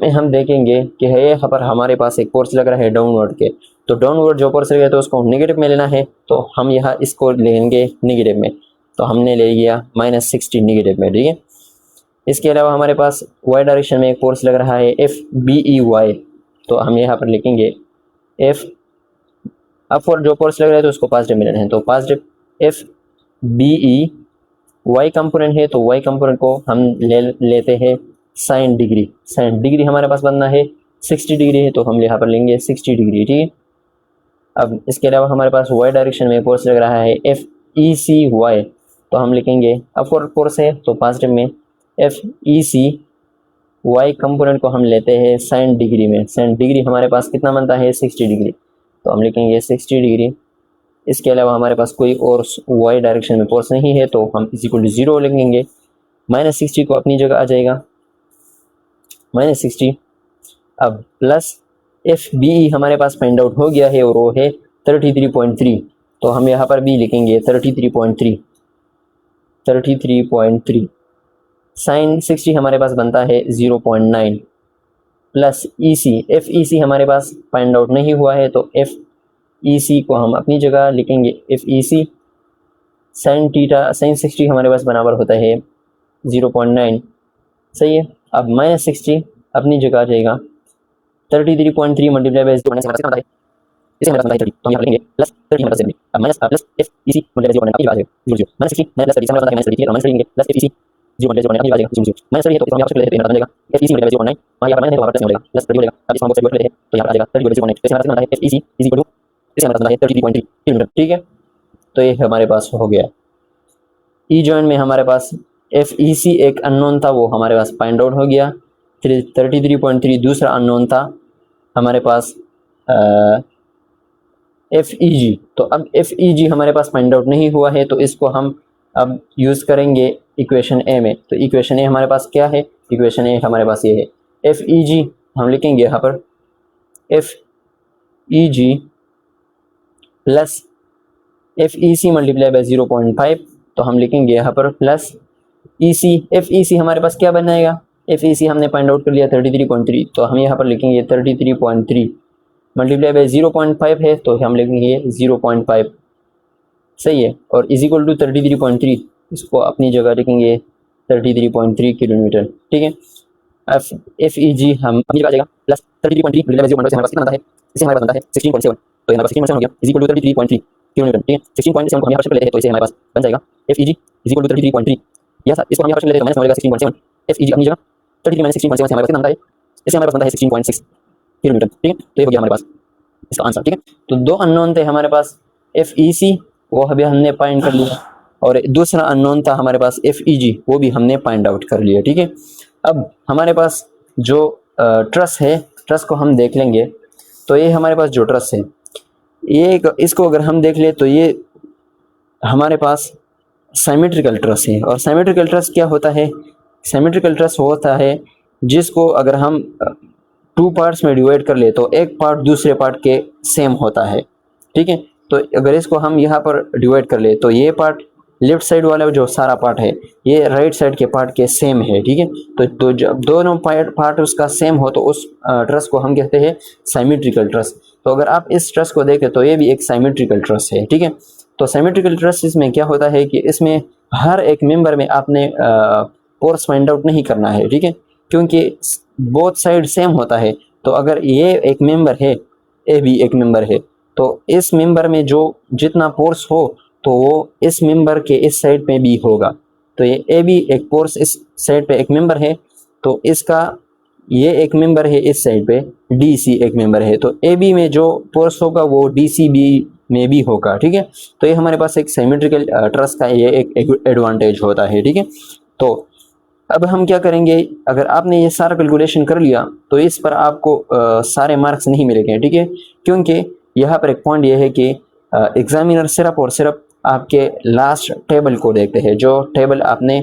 में हम देखेंगे कि है यहाँ पर हमारे पास एक फोर्स लग रहा है डाउनवर्ड के, तो डाउनवर्ड जो फोर्स लग रहा है तो उसको नेगेटिव में लेना है, तो हम यहाँ इसको लेंगे नेगेटिव में, तो हमने ले लिया -60 नेगेटिव में, ठीक है। इसके अलावा हमारे पास वाई डायरेक्शन में एक फोर्स लग रहा है एफ बी ई वाई, तो हम यहाँ पर लिखेंगे एफ अपवर्ड जो फोर्स लग रहा है तो उसको पॉजिटिव में लेना है, तो positive F B E Y component है तो वाई कंपोनेंट को हम लेते हैं साइन डिग्री हमारे पास बनना है 60 डिग्री है तो हम यहाँ पर लेंगे 60 डिग्री, ठीक है। अब इसके अलावा हमारे पास वाई डायरेक्शन में फोर्स लग रहा है एफ ई सी वाई, तो हम लिखेंगे अपवर्ड फोर्स है तो पॉजिटिव में एफ ई सी वाई कंपोनेंट को हम लेते हैं साइन डिग्री में, साइन डिग्री हमारे पास कितना बनता है 60 डिग्री, तो हम लिखेंगे 60 डिग्री। इसके अलावा हमारे पास कोई और वाई डायरेक्शन में फोर्स नहीं है तो हम इज इक्वल टू 0 लिखेंगे, -60 को अपनी जगह आ जाएगा -60, अब प्लस एफ बी ई हमारे पास फाइंड आउट हो गया है और वो है 33.3, तो हम यहाँ पर भी लिखेंगे 33.3 साइन 60 हमारे पास बनता है 0.9 प्लस ई सी, एफ ई सी हमारे पास फाइंड आउट नहीं हुआ है तो एफ ई सी को हम अपनी जगह लिखेंगे एफ ई सी साइन 60 हमारे पास बराबर होता है 0.9, सही है। अब -60 अपनी जगह आ जाएगा 33.3 मल्टीप्लाई बाय 0.9 इसे हमारे पास 30, तो हम यहाँ लिखेंगे प्लस 30 हमारे पास अब minus plus F E C multiply 0.9 अपनी जगह आ जाएगा 0 -60 प्लस 30 हमारे पास -30 और -30 प्लस एफ ई सी 0.9 अपनी जगह आ जाएगा 0 -30 है तो हम यहाँ से लेते हैं बन जाएगा एफ ई सी मल्टीप्लाई 0.9 वहाँ यहाँ पर माइनस है तो वहाँ पर प्लस हो जाएगा प्लस 30 हो जाएगा, अब इसको हम बोथ लेते हैं तो यहाँ पर आ जाएगा 30/0.9, तो इसे हमारे पास F E C is equal to इसे हमारे पास 33.3 किलोमीटर, ठीक है। तो ये हमारे पास हो गया। ई जॉइंट में हमारे पास एफ ई सी एक अननोन था वो हमारे पास फाइंड आउट हो गया, 33.3 दूसरा अननोन था हमारे पास एफ ई जी, तो अब एफ ई जी हमारे पास फाइंड आउट नहीं हुआ है तो इसको हम अब यूज़ करेंगे इक्वेशन ए में, तो इक्वेशन ए हमारे पास क्या है, इक्वेशन ए हमारे पास ये है एफ ई जी हम लिखेंगे यहाँ पर F E G plus F E C multiply by 0.5, तो हम लिखेंगे यहाँ पर प्लस ई सी। एफ ई सी हमारे पास क्या बनाएगा, एफ ई सी हमने फाइंड आउट कर लिया 33.3, तो हम यहाँ पर लिखेंगे 33.3 मल्टीप्लाई बाई 0.5 है, तो हम लिखेंगे 0.5, सही है। और इज इक्वल टू 33.3, इसको अपनी जगह लिखेंगे 33.3 किलोमीटर, ठीक है। एफ ई जी हम अपनी जगह आ जाएगा प्लस 33.3 मल्टीप्लाई बाई 0.5 हमारे पास कितना बनता है, इससे हमारे पास बनता है 16.7, तो हमारे पास 16.7 हो गया इज इक्वल टू 33.3 किलोमीटर, ठीक है। 16.7 को हम यहाँ पर लेते हैं, तो इसे हमारे पास बन जाएगा F E G is equal to 33.3, या सर इसको हम यहाँ पर लेते हैं तो माइनस हो जाएगा 16.7, एफ ई जी अपनी जगह 33 माइनस 16.7 से हमारे पास कितना बनता है, इससे हमारे पास बनता है 16.6 किलोमीटर, ठीक है। तो ये हो गया हमारे पास इसका आंसर, ठीक है। तो दो अननोन थे हमारे पास, एफ ई सी वो अभी हमने फाइंड कर लिया, और दूसरा अननोन था हमारे पास एफ ई जी, वो भी हमने फाइंड आउट कर लिया, ठीक है। अब हमारे पास जो ट्रस है, ट्रस को हम देख लेंगे। तो ये हमारे पास जो ट्रस है, ये इसको अगर हम देख ले तो ये हमारे पास सिमेट्रिकल ट्रस है। और सिमेट्रिकल ट्रस क्या होता है, सिमेट्रिकल ट्रस होता है जिसको अगर हम 2 पार्ट्स में डिवाइड कर ले तो एक पार्ट दूसरे पार्ट के सेम होता है, ठीक है। तो अगर इसको हम यहाँ पर डिवाइड कर ले तो ये पार्ट लेफ्ट साइड वाला जो सारा पार्ट है ये राइट साइड के पार्ट के सेम है, ठीक है। तो जब दोनों पार्ट उसका सेम हो तो उस ट्रस को हम कहते हैं सिमेट्रिकल ट्रस। तो अगर आप इस ट्रस को देखें तो ये भी एक सिमेट्रिकल ट्रस है, ठीक है। तो सिमेट्रिकल ट्रस में क्या होता है कि इसमें हर एक मेंबर में आपने पोर्स फाइंड आउट नहीं करना है, ठीक है, क्योंकि बोथ साइड सेम होता है। तो अगर ये एक मेंबर है, ए भी एक मेंबर है, तो इस मेंबर में जो जितना पोर्स हो तो वो इस मेंबर के इस साइड पे भी होगा। तो ये ए भी एक पोर्स इस साइड पे एक मेंबर है, तो इसका ये एक मेंबर है इस साइड पे, डी सी एक मेंबर है, तो ए बी में जो पोर्स होगा वो डी सी बी में भी होगा, ठीक है। तो ये हमारे पास एक सिमेट्रिकल ट्रस का ये एक एडवांटेज होता है, ठीक है। तो अब हम क्या करेंगे, अगर आपने ये सारा कैलकुलेशन कर लिया तो इस पर आपको सारे मार्क्स नहीं मिलेंगे, ठीक है, क्योंकि यहाँ पर एक पॉइंट ये है कि एग्जामिनर सिर्फ और सिर्फ आपके लास्ट टेबल को देखते हैं, जो टेबल आपने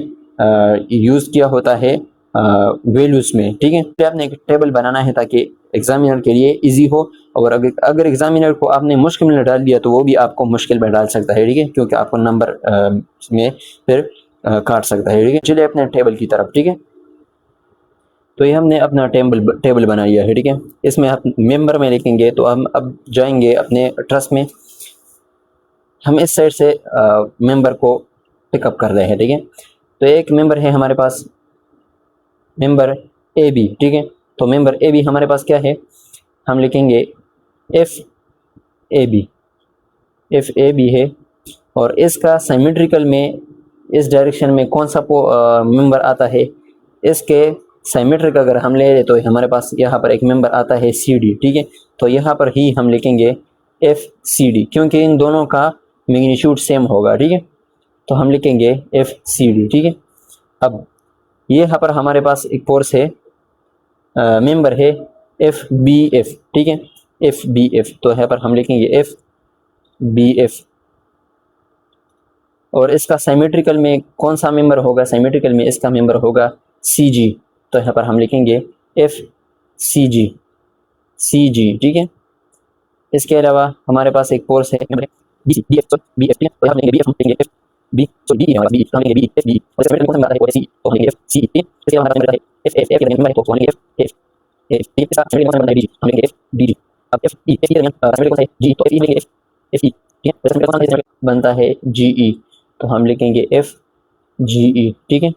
यूज़ किया होता है वैल्यूज़ में, ठीक है। तो आपने एक टेबल बनाना है ताकि एग्जामिनर के लिए इजी हो, और अगर एग्जामिनर को आपने मुश्किल में डाल दिया तो वो भी आपको मुश्किल में डाल सकता है, ठीक है, क्योंकि आपको नंबर में फिर काट सकता है, ठीक है। चलिए अपने टेबल की तरफ, ठीक है। तो ये हमने अपना टेबल बना लिया है, ठीक है। इसमें आप मेंबर में लिखेंगे, तो हम अब जाएंगे अपने ट्रस्ट में, हम इस साइड से मेंबर को पिकअप कर रहे हैं, ठीक है। तो एक मेंबर है हमारे पास, मेंबर ए बी, ठीक है। तो मेंबर ए बी हमारे पास क्या है, हम लिखेंगे F A B, F A B है, और इसका सिमेट्रिकल में इस डायरेक्शन में कौन सा मेंबर आता है, इसके सिमेट्रिक अगर हम ले रहे तो हमारे पास यहाँ पर एक मेंबर आता है सी डी, ठीक है। तो यहाँ पर ही हम लिखेंगे एफ सी डी, क्योंकि इन दोनों का मैग्नीट्यूड सेम होगा, ठीक है। तो हम लिखेंगे एफ सी डी, ठीक है। अब ये यहाँ पर हमारे पास एक फोर्स है, मेंबर है एफ बी एफ, ठीक है, एफ बी एफ। तो यहाँ पर हम लिखेंगे एफ बी एफ, और इसका सिमेट्रिकल में कौन सा मेंबर होगा, सिमेट्रिकल में इसका मेंबर होगा सी जी। तो यहाँ पर हम लिखेंगे एफ सी जी, सी जी, ठीक है। इसके अलावा हमारे पास एक फोर्स है B C, B F, B F, तो यहाँ लेंगे बी एफ, हम लेंगे एफ बी, सो बी हमारा बी, हम लेंगे बी एफ बी, और इसमें कौन सा आता है वो सी, तो हम लेंगे एफ सी, ठीक है। इसके बाद हमारा है एफ एफ एफ के नंबर है, तो हम लेंगे एफ एफ एफ, इसका सिमेट्रिकल कौन सा बनता है बी, हम लेंगे एफ डी डी। अब एफ ई, एफ ई का सिमेट्रिकल कौन सा है जी, तो एफ ई लेंगे एफ एफ ई, ठीक है। इसका सिमेट्रिकल कौन सा बनता है जी ई, तो हम लिखेंगे एफ जी ई, ठीक है।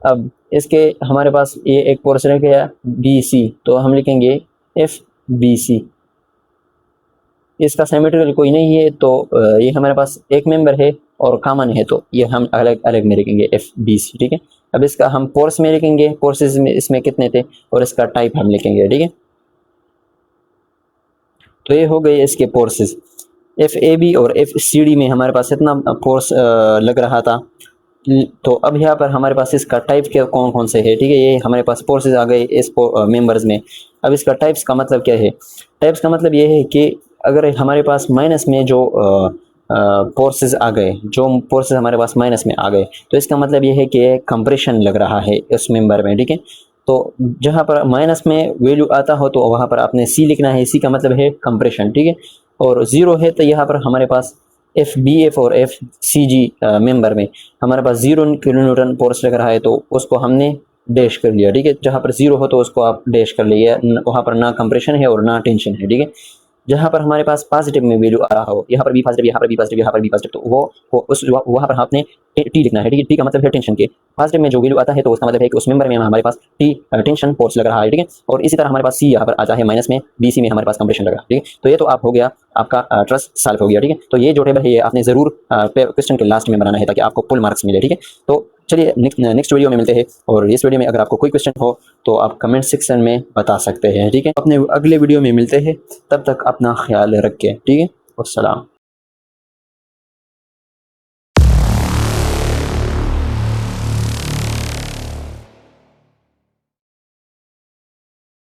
अब इसके हमारे पास ये एक पोर्शन रह गया बी सी, तो हम लिखेंगे एफ बी सी। इसका सिमेट्रिकल कोई नहीं है, तो ये हमारे पास एक मेंबर है और कॉमन है, तो ये हम अलग अलग में लिखेंगे एफ बी सी, ठीक है। अब इसका हम पोर्स में लिखेंगे, पोर्सेस में इसमें कितने थे, और इसका टाइप हम लिखेंगे, ठीक है। तो ये हो गए इसके पोर्सेस, एफ ए बी और एफ सी डी में हमारे पास इतना फोर्स लग रहा था। तो अब यहाँ पर हमारे पास इसका टाइप के कौन कौन से है, ठीक है। ये हमारे पास फोर्सेस आ गए इस मेंबर्स में। अब इसका टाइप्स का मतलब क्या है, टाइप्स का मतलब ये है कि अगर हमारे पास माइनस में जो फोर्सेस आ गए, जो फोर्सेस हमारे पास माइनस में आ गए, तो इसका मतलब ये है कि कंप्रेशन लग रहा है उस मेंबर में, ठीक है। तो जहाँ पर माइनस में वैल्यू आता हो तो वहाँ पर आपने सी लिखना है, सी का मतलब है कंप्रेशन, ठीक है। और ज़ीरो है तो यहाँ पर हमारे पास FBF और FCG मेंबर में हमारे पास 0 किलो न्यूटन फोर्स लग रहा है, तो उसको हमने डैश कर लिया, ठीक है। जहाँ पर 0 हो तो उसको आप डैश कर लिए, वहाँ पर ना कंप्रेशन है और ना टेंशन है, ठीक है। जहाँ पर हमारे पास पॉजिटिव में वैल्यू आ रहा हो, यहाँ पर भी पॉजिटिव, यहाँ पर भी पॉजिटिव, यहाँ पर भी पॉजिटिव, तो वो उस वहाँ पर आपने टी लिखना है, ठीक है। टी का मतलब है टेंशन के। पॉजिटिव में जो वैल्यू आता है तो उसका मतलब है कि उस मेंबर में हमारे पास टी टेंशन फोर्स लग रहा है, ठीक है। और इसी तरह हमारे पास सी यहाँ पर आता है माइनस में, BC में हमारे पास कंप्रेशन लगा, ठीक है। तो ये तो आप हो गया, आपका ट्रस्ट सॉल्व हो गया, ठीक है। तो ये जो टेबल है ये आपने ज़रूर क्वेश्चन के लास्ट में बनाना है ताकि आपको फुल मार्क्स मिले, ठीक है। तो चलिए नेक्स्ट वीडियो में मिलते हैं, और इस वीडियो में अगर आपको कोई क्वेश्चन हो तो आप कमेंट सेक्शन में बता सकते हैं, ठीक है। अपने अगले वीडियो में मिलते हैं, तब तक अपना ख्याल रखें, ठीक है। अस्सलाम।